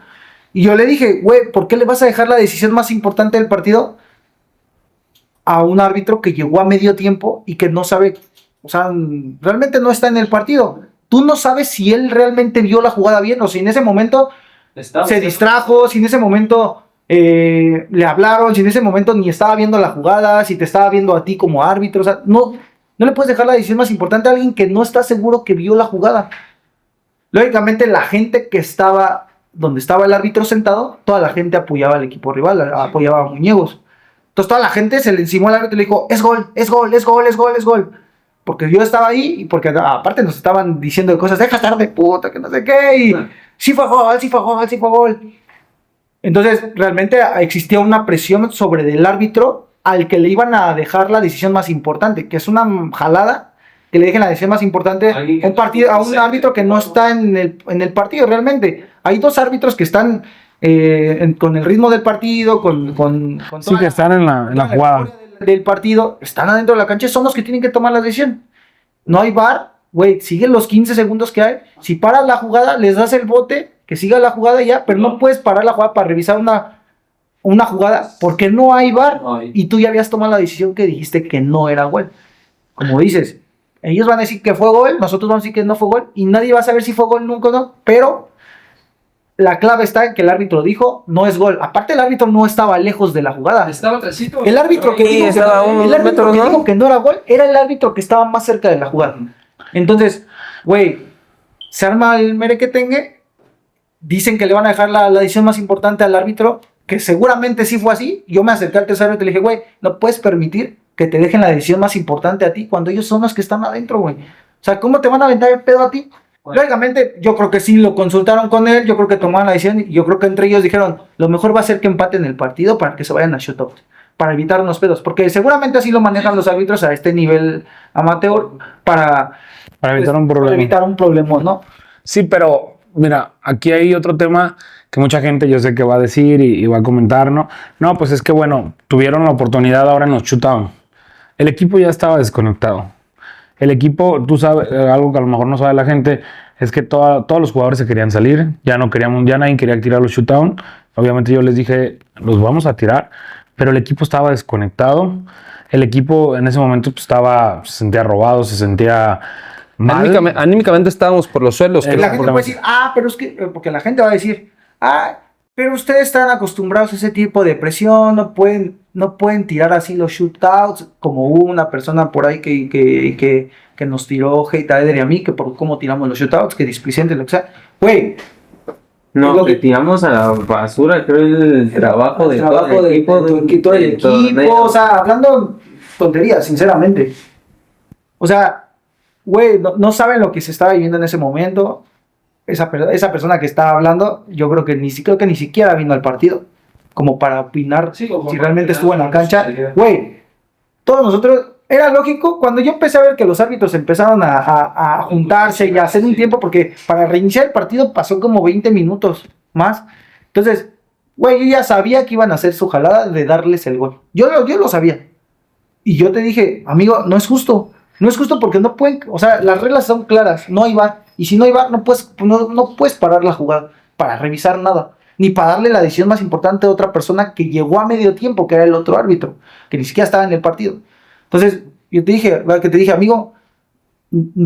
Y yo le dije, güey, ¿por qué le vas a dejar la decisión más importante del partido a un árbitro que llegó a medio tiempo y que no sabe, o sea, realmente no está en el partido? Tú no sabes si él realmente vio la jugada bien o si en ese momento se distrajo, si en ese momento le hablaron, si en ese momento ni estaba viendo la jugada, si te estaba viendo a ti como árbitro. O sea, no le puedes dejar la decisión más importante a alguien que no está seguro que vio la jugada. Lógicamente la gente que estaba donde estaba el árbitro sentado, toda la gente apoyaba al equipo rival, apoyaba a Muñegos. Entonces toda la gente se le encimó al árbitro y le dijo, es gol, es gol, es gol, es gol, es gol. Porque yo estaba ahí y porque aparte nos estaban diciendo de cosas, deja estar de puta, que no sé qué, y sí fue gol, sí fue gol, sí fue gol. Entonces realmente existía una presión sobre el árbitro al que le iban a dejar la decisión más importante, que es una jalada que le dejen la decisión más importante a un árbitro que no está en el partido realmente. Hay dos árbitros que están con el ritmo del partido, con Sí, que están en la jugada. euforia del partido, están adentro de la cancha, son los que tienen que tomar la decisión. No hay VAR, güey, siguen los 15 segundos que hay. Si paras la jugada, les das el bote, que siga la jugada ya, pero no puedes parar la jugada para revisar una jugada porque no hay VAR y tú ya habías tomado la decisión que dijiste que no era gol. Como dices, ellos van a decir que fue gol, nosotros vamos a decir que no fue gol y nadie va a saber si fue gol nunca o no, pero la clave está en que el árbitro dijo no es gol. Aparte el árbitro no estaba lejos de la jugada. Estaba trasito. El árbitro que dijo que no era gol era el árbitro que estaba más cerca de la jugada. Entonces, güey, se arma el merequetengue. Dicen que le van a dejar la decisión más importante al árbitro, que seguramente sí fue así. Yo me acerqué al tercer árbitro y le dije, güey, no puedes permitir que te dejen la decisión más importante a ti cuando ellos son los que están adentro, güey. O sea, ¿cómo te van a aventar el pedo a ti? Lógicamente, yo creo que sí lo consultaron con él, yo creo que tomaron la decisión y yo creo que entre ellos dijeron, lo mejor va a ser que empaten el partido para que se vayan a shootout, para evitar unos pedos, porque seguramente así lo manejan los árbitros a este nivel amateur para evitar un problema. Para evitar un problema, ¿no? Sí, pero mira, aquí hay otro tema que mucha gente yo sé que va a decir y va a comentar, ¿no? No, pues es que bueno, tuvieron la oportunidad ahora en los shootouts. El equipo ya estaba desconectado. El equipo, tú sabes, algo que a lo mejor no sabe la gente, es que todos los jugadores se querían salir, ya nadie quería tirar los shootouts. Obviamente yo les dije, los vamos a tirar, pero el equipo estaba desconectado. El equipo en ese momento pues, se sentía robado, se sentía mal. Anímicamente estábamos por los suelos. La gente puede decir, pero es que, porque la gente va a decir, pero ustedes están acostumbrados a ese tipo de presión, no pueden tirar así los shootouts, como hubo una persona por ahí que nos tiró hate a Eder y a mí, que por cómo tiramos los shootouts, que displicente, lo que sea. Güey. No, que tiramos a la basura, creo, el trabajo de todo el equipo. O sea, hablando tonterías, sinceramente. O sea, güey, no saben lo que se estaba viviendo en ese momento. Esa persona que estaba hablando, yo creo que ni siquiera vino al partido como para opinar si realmente estuvo en la cancha. Güey, todos nosotros, era lógico cuando yo empecé a ver que los árbitros empezaron a juntarse y a hacer un tiempo, porque para reiniciar el partido pasó como 20 minutos más. Entonces, güey, yo ya sabía que iban a hacer su jalada de darles el gol. Yo lo sabía. Y yo te dije, amigo, no es justo. No es justo porque no pueden, o sea, las reglas son claras, no hay VAR. Y si no hay VAR, no puedes parar la jugada para revisar nada. Ni para darle la decisión más importante a otra persona que llegó a medio tiempo, que era el otro árbitro, que ni siquiera estaba en el partido. Entonces, yo te dije, amigo,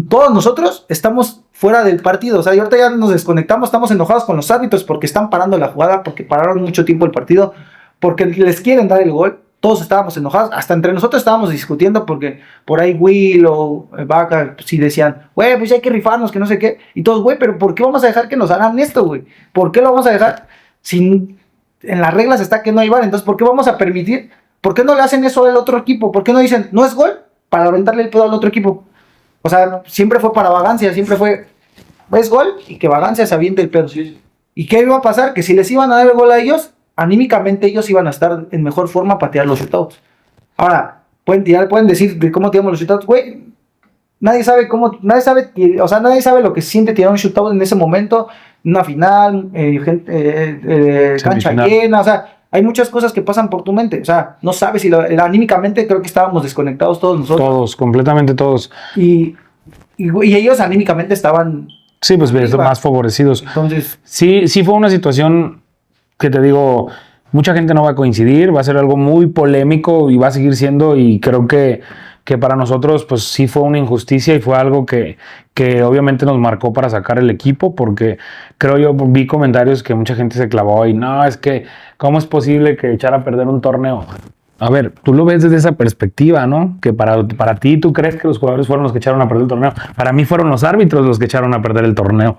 todos nosotros estamos fuera del partido. O sea, y ahorita ya nos desconectamos, estamos enojados con los árbitros porque están parando la jugada, porque pararon mucho tiempo el partido, porque les quieren dar el gol. Todos estábamos enojados, hasta entre nosotros estábamos discutiendo porque por ahí Will o Vaca sí decían, güey, pues hay que rifarnos, que no sé qué. Y todos, güey, pero ¿por qué vamos a dejar que nos hagan esto, güey? ¿Por qué lo vamos a dejar? Si en las reglas está que no hay VAR, entonces ¿por qué vamos a permitir? ¿Por qué no le hacen eso al otro equipo? ¿Por qué no dicen, no es gol? Para aventarle el pedo al otro equipo. O sea, siempre fue para Vagancia, siempre fue, es gol y que Vagancia se aviente el pedo. ¿Y qué iba a pasar? Que si les iban a dar el gol a ellos, anímicamente ellos iban a estar en mejor forma para tirar los shootouts. Ahora, pueden decir de cómo tiramos los shootouts, güey. Nadie sabe lo que se siente tirar un shootout en ese momento, una final, cancha llena, o sea, hay muchas cosas que pasan por tu mente, o sea, no sabes si anímicamente creo que estábamos desconectados todos nosotros. Todos, completamente todos. Y ellos anímicamente estaban... Sí, pues más favorecidos. Entonces... Sí fue una situación que te digo, mucha gente no va a coincidir, va a ser algo muy polémico y va a seguir siendo, y creo que para nosotros pues sí fue una injusticia y fue algo que obviamente nos marcó para sacar el equipo, porque creo yo vi comentarios que mucha gente se clavó y no, es que ¿cómo es posible que echar a perder un torneo? A ver, tú lo ves desde esa perspectiva, ¿no? Que para ti tú crees que los jugadores fueron los que echaron a perder el torneo. Para mí fueron los árbitros los que echaron a perder el torneo.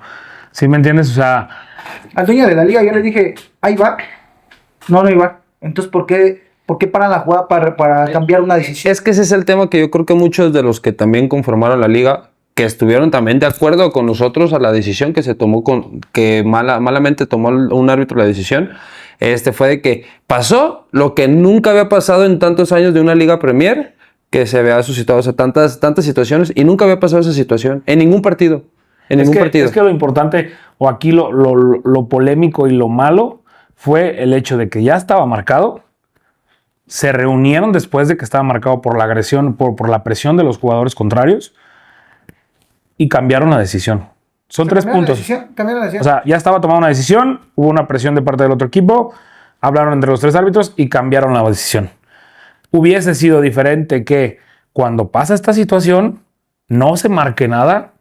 ¿Sí me entiendes? O sea... Al dueño de la liga yo le dije, ¿hay VAR? No hay VAR. Entonces, ¿por qué paran la jugada para cambiar una decisión? Es que ese es el tema que yo creo que muchos de los que también conformaron la liga, que estuvieron también de acuerdo con nosotros a la decisión que se tomó, que malamente tomó un árbitro la decisión, fue de que pasó lo que nunca había pasado en tantos años de una liga Premier, que se había suscitado, o sea, tantas situaciones, y nunca había pasado esa situación en ningún partido. Es que lo importante, o aquí lo polémico y lo malo, fue el hecho de que ya estaba marcado, se reunieron después de que estaba marcado por la agresión, por la presión de los jugadores contrarios y cambiaron la decisión. Son 3 puntos. Cambiaron la decisión. O sea, ya estaba tomada una decisión, hubo una presión de parte del otro equipo, hablaron entre los 3 árbitros y cambiaron la decisión. Hubiese sido diferente que cuando pasa esta situación no se marque nada,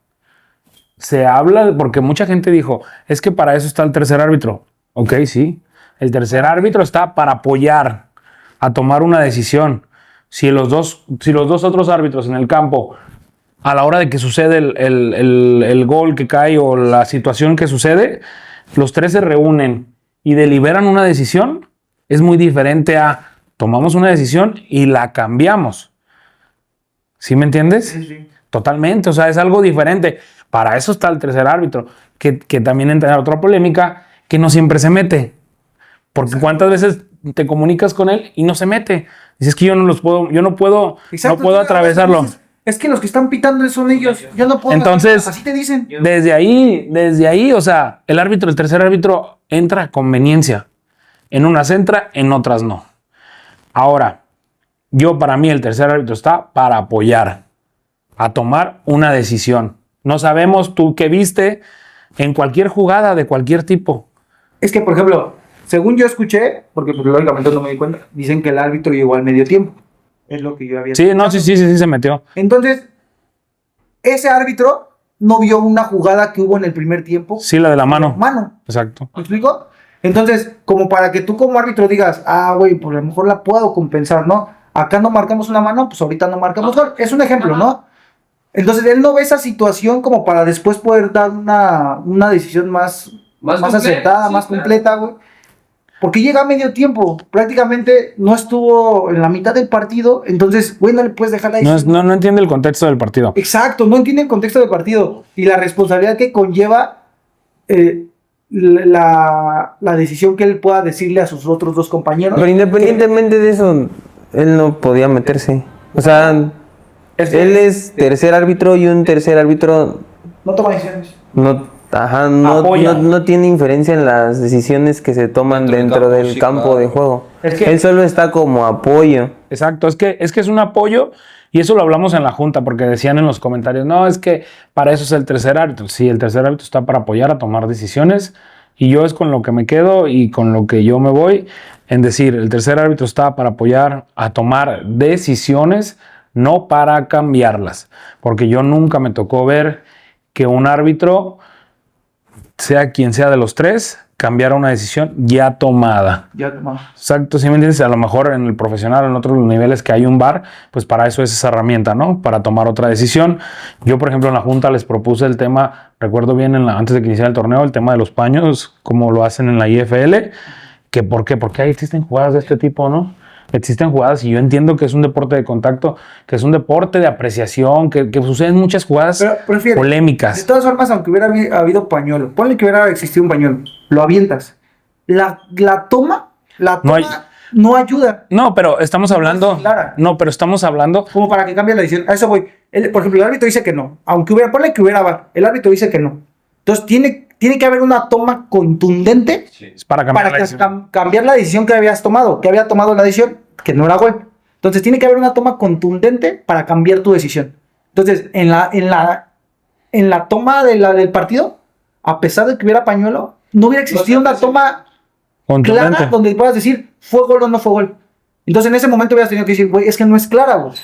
se habla, porque mucha gente dijo, es que para eso está el tercer árbitro. Ok, sí, el tercer árbitro está para apoyar a tomar una decisión. Si los dos otros árbitros en el campo, a la hora de que sucede el gol que cae o la situación que sucede, los 3 se reúnen y deliberan una decisión, es muy diferente a tomamos una decisión y la cambiamos. ¿Sí me entiendes? Sí. Totalmente, o sea, es algo diferente. Para eso está el tercer árbitro, que también entra en otra polémica, que no siempre se mete. Porque cuántas veces te comunicas con él y no se mete. Dices que yo no puedo atravesarlo. Es que los que están pitando son ellos. Yo no puedo. Entonces, así te dicen. Desde ahí, o sea, el tercer árbitro entra a conveniencia. En unas entra, en otras no. Ahora, para mí el tercer árbitro está para apoyar, a tomar una decisión. No sabemos tú qué viste en cualquier jugada de cualquier tipo. Es que, por ejemplo, según yo escuché, porque pues, lógicamente no me di cuenta, dicen que el árbitro llegó al medio tiempo. Es lo que yo había escuchado. Sí, se metió. Entonces, ese árbitro no vio una jugada que hubo en el primer tiempo. Sí, la de la mano. Exacto. ¿Me explico? Entonces, como para que tú como árbitro digas, güey, pues a lo mejor la puedo compensar, ¿no? Acá no marcamos una mano, pues ahorita no marcamos gol. Es un ejemplo, ¿no? Entonces, él no ve esa situación como para después poder dar una decisión más acertada, más completa, güey. Porque llega a medio tiempo, prácticamente no estuvo en la mitad del partido, entonces, güey, no le puedes dejar la decisión. No entiende el contexto del partido. Exacto, no entiende el contexto del partido y la responsabilidad que conlleva la decisión que él pueda decirle a sus otros 2 compañeros. Pero independientemente de eso, él no podía meterse. O sea, él es tercer árbitro y un tercer árbitro no toma decisiones. No tiene inferencia en las decisiones que se toman dentro del campo de juego. Él solo está como apoyo. Exacto, es que es un apoyo y eso lo hablamos en la junta porque decían en los comentarios, no, es que para eso es el tercer árbitro. Sí, el tercer árbitro está para apoyar a tomar decisiones y yo es con lo que me quedo y con lo que yo me voy en decir, el tercer árbitro está para apoyar a tomar decisiones, no para cambiarlas, porque yo nunca me tocó ver que un árbitro, sea quien sea de los 3, cambiara una decisión ya tomada. Exacto, ¿sí me entiendes? A lo mejor en el profesional, en otros niveles que hay un VAR, pues para eso es esa herramienta, ¿no? Para tomar otra decisión. Yo, por ejemplo, en la junta les propuse el tema, recuerdo bien antes de que iniciara el torneo, el tema de los paños, como lo hacen en la IFL, que ¿por qué? Porque ahí existen jugadas de este tipo, ¿no? Existen jugadas y yo entiendo que es un deporte de contacto, que es un deporte de apreciación, que suceden muchas jugadas polémicas. De todas formas, aunque hubiera habido pañuelo, ponle que hubiera existido un pañuelo, lo avientas. La toma no ayuda. No, pero estamos hablando. Como para que cambie la decisión. A eso voy. Por ejemplo, el árbitro dice que no. Ponle que hubiera VAR, el árbitro dice que no. Entonces tiene que haber una toma contundente para cambiar la decisión que habías tomado. Que había tomado la decisión que no era gol. Entonces tiene que haber una toma contundente para cambiar tu decisión. Entonces, en la toma del partido, a pesar de que hubiera pañuelo, no hubiera existido una toma clara donde puedas decir fue gol o no fue gol. Entonces en ese momento hubieras tenido que decir, güey, es que no es clara, güey.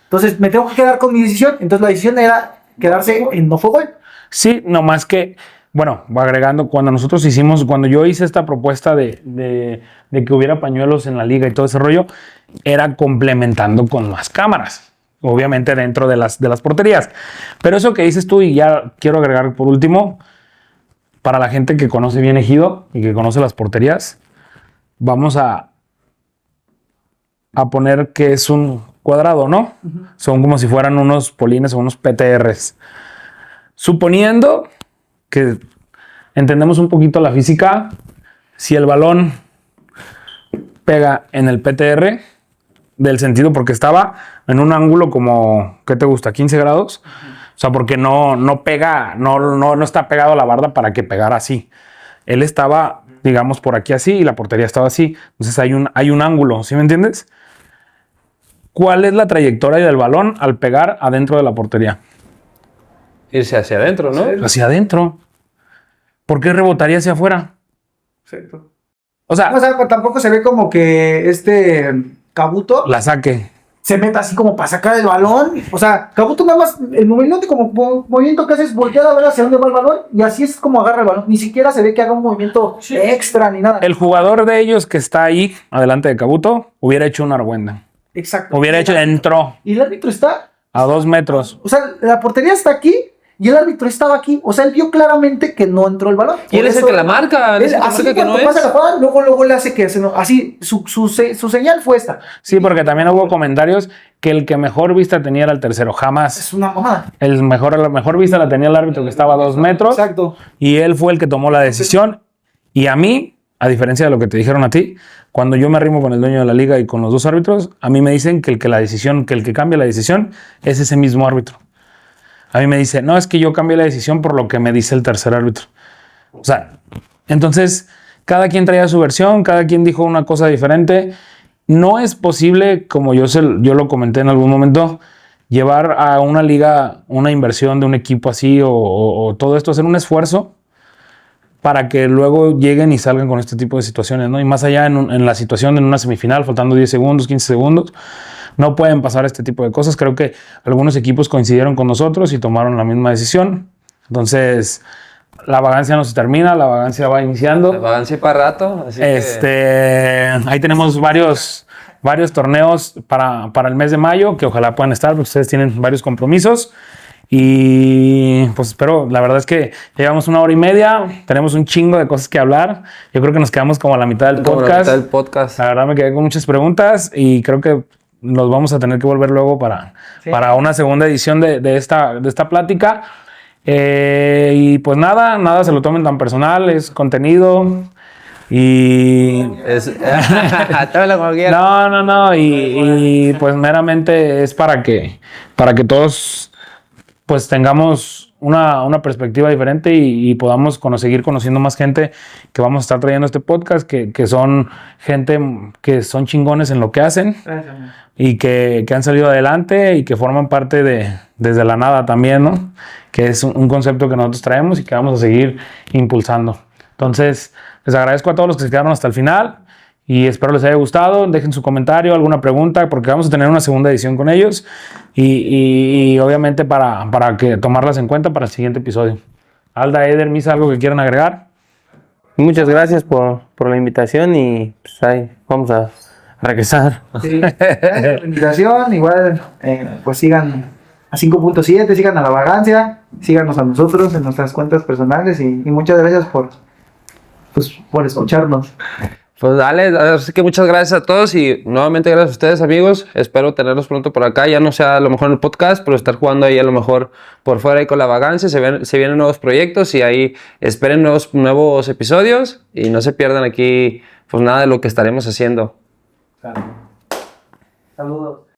Entonces me tengo que quedar con mi decisión. Entonces la decisión era quedarse en no fue gol. Sí, nomás que, bueno, agregando, cuando yo hice esta propuesta de que hubiera pañuelos en la liga y todo ese rollo, era complementando con más cámaras, obviamente dentro de las porterías. Pero eso que dices tú, y ya quiero agregar por último, para la gente que conoce bien Ejido y que conoce las porterías, vamos a poner que es un cuadrado, ¿no? Uh-huh. Son como si fueran unos polines o unos PTRs. Suponiendo que entendemos un poquito la física, si el balón pega en el PTR del sentido, porque estaba en un ángulo como, ¿qué te gusta? 15 grados. O sea, porque no pega, no está pegado a la barda para que pegara así. él estaba, digamos, por aquí así y la portería estaba así. Entonces hay un ángulo, ¿sí me entiendes? ¿Cuál es la trayectoria del balón al pegar adentro de la portería? Irse hacia adentro, ¿no? Hacia adentro. ¿Por qué rebotaría hacia afuera? Exacto. O sea, Pues tampoco se ve como que Kabuto la saque. se meta así como para sacar el balón. O sea, Kabuto nada más, el movimiento que hace es voltear a ver hacia dónde va el balón y así es como agarra el balón. Ni siquiera se ve que haga un movimiento extra ni nada. El jugador de ellos que está ahí, adelante de Kabuto, hubiera hecho una argüenda. Exacto. Entró Y el árbitro está, a 2 metros. o sea, la portería está aquí y el árbitro estaba aquí. O sea, él vio claramente que no entró el balón. Y él es el que la marca. Él es el que Así marca que no cuando pasa es. la jugada, luego le hace que así su señal fue esta. Sí, porque también hubo comentarios que el que mejor vista tenía era el tercero. Jamás. Es una mamada. La mejor vista la tenía el árbitro que estaba a 2 metros. Exacto. Y él fue el que tomó la decisión. Y a mí, a diferencia de lo que te dijeron a ti, cuando yo me arrimo con el dueño de la liga y con los dos árbitros, a mí me dicen que el que cambia la decisión es ese mismo árbitro. A mí me dice, no, es que yo cambié la decisión por lo que me dice el tercer árbitro. O sea, entonces, cada quien traía su versión, cada quien dijo una cosa diferente. No es posible, como yo lo comenté en algún momento, llevar a una liga una inversión de un equipo así o todo esto, hacer un esfuerzo para que luego lleguen y salgan con este tipo de situaciones, ¿no? Y más allá en la situación en una semifinal, faltando 10 segundos, 15 segundos, no pueden pasar este tipo de cosas. Creo que algunos equipos coincidieron con nosotros y tomaron la misma decisión. Entonces, la vagancia no se termina, la vagancia va iniciando. La vagancia para rato. Así Ahí tenemos varios torneos para el mes de mayo, que ojalá puedan estar, porque ustedes tienen varios compromisos. Y pues espero, la verdad es que llevamos 1 hora y media, tenemos un chingo de cosas que hablar. Yo creo que nos quedamos como a la mitad del podcast. La verdad me quedé con muchas preguntas y creo que nos vamos a tener que volver luego para una segunda edición de esta plática. Y pues nada se lo tomen tan personal, es contenido. Y no, y pues meramente es para que todos pues tengamos una perspectiva diferente y podamos seguir conociendo más gente que vamos a estar trayendo a este podcast, que son gente que son chingones en lo que hacen y que han salido adelante y que forman parte desde la nada también, ¿no? Que es un concepto que nosotros traemos y que vamos a seguir impulsando. Entonces, les agradezco a todos los que se quedaron hasta el final y espero les haya gustado. Dejen su comentario, alguna pregunta, porque vamos a tener una segunda edición con ellos y obviamente para que tomarlas en cuenta para el siguiente episodio. Alda, Eder, Misa, ¿algo que quieran agregar? Muchas gracias por la invitación y pues ahí vamos a regresar. Sí, gracias por la invitación. Igual, pues sigan a 5.7, sigan a La Vagancia, síganos a nosotros en nuestras cuentas personales y muchas gracias por escucharnos. Pues dale, así que muchas gracias a todos y nuevamente gracias a ustedes, amigos. Espero tenerlos pronto por acá, ya no sea a lo mejor en el podcast, pero estar jugando ahí a lo mejor por fuera ahí con La Vagancia. Se vienen nuevos proyectos y ahí esperen nuevos episodios y no se pierdan aquí pues nada de lo que estaremos haciendo. Claro. Saludos.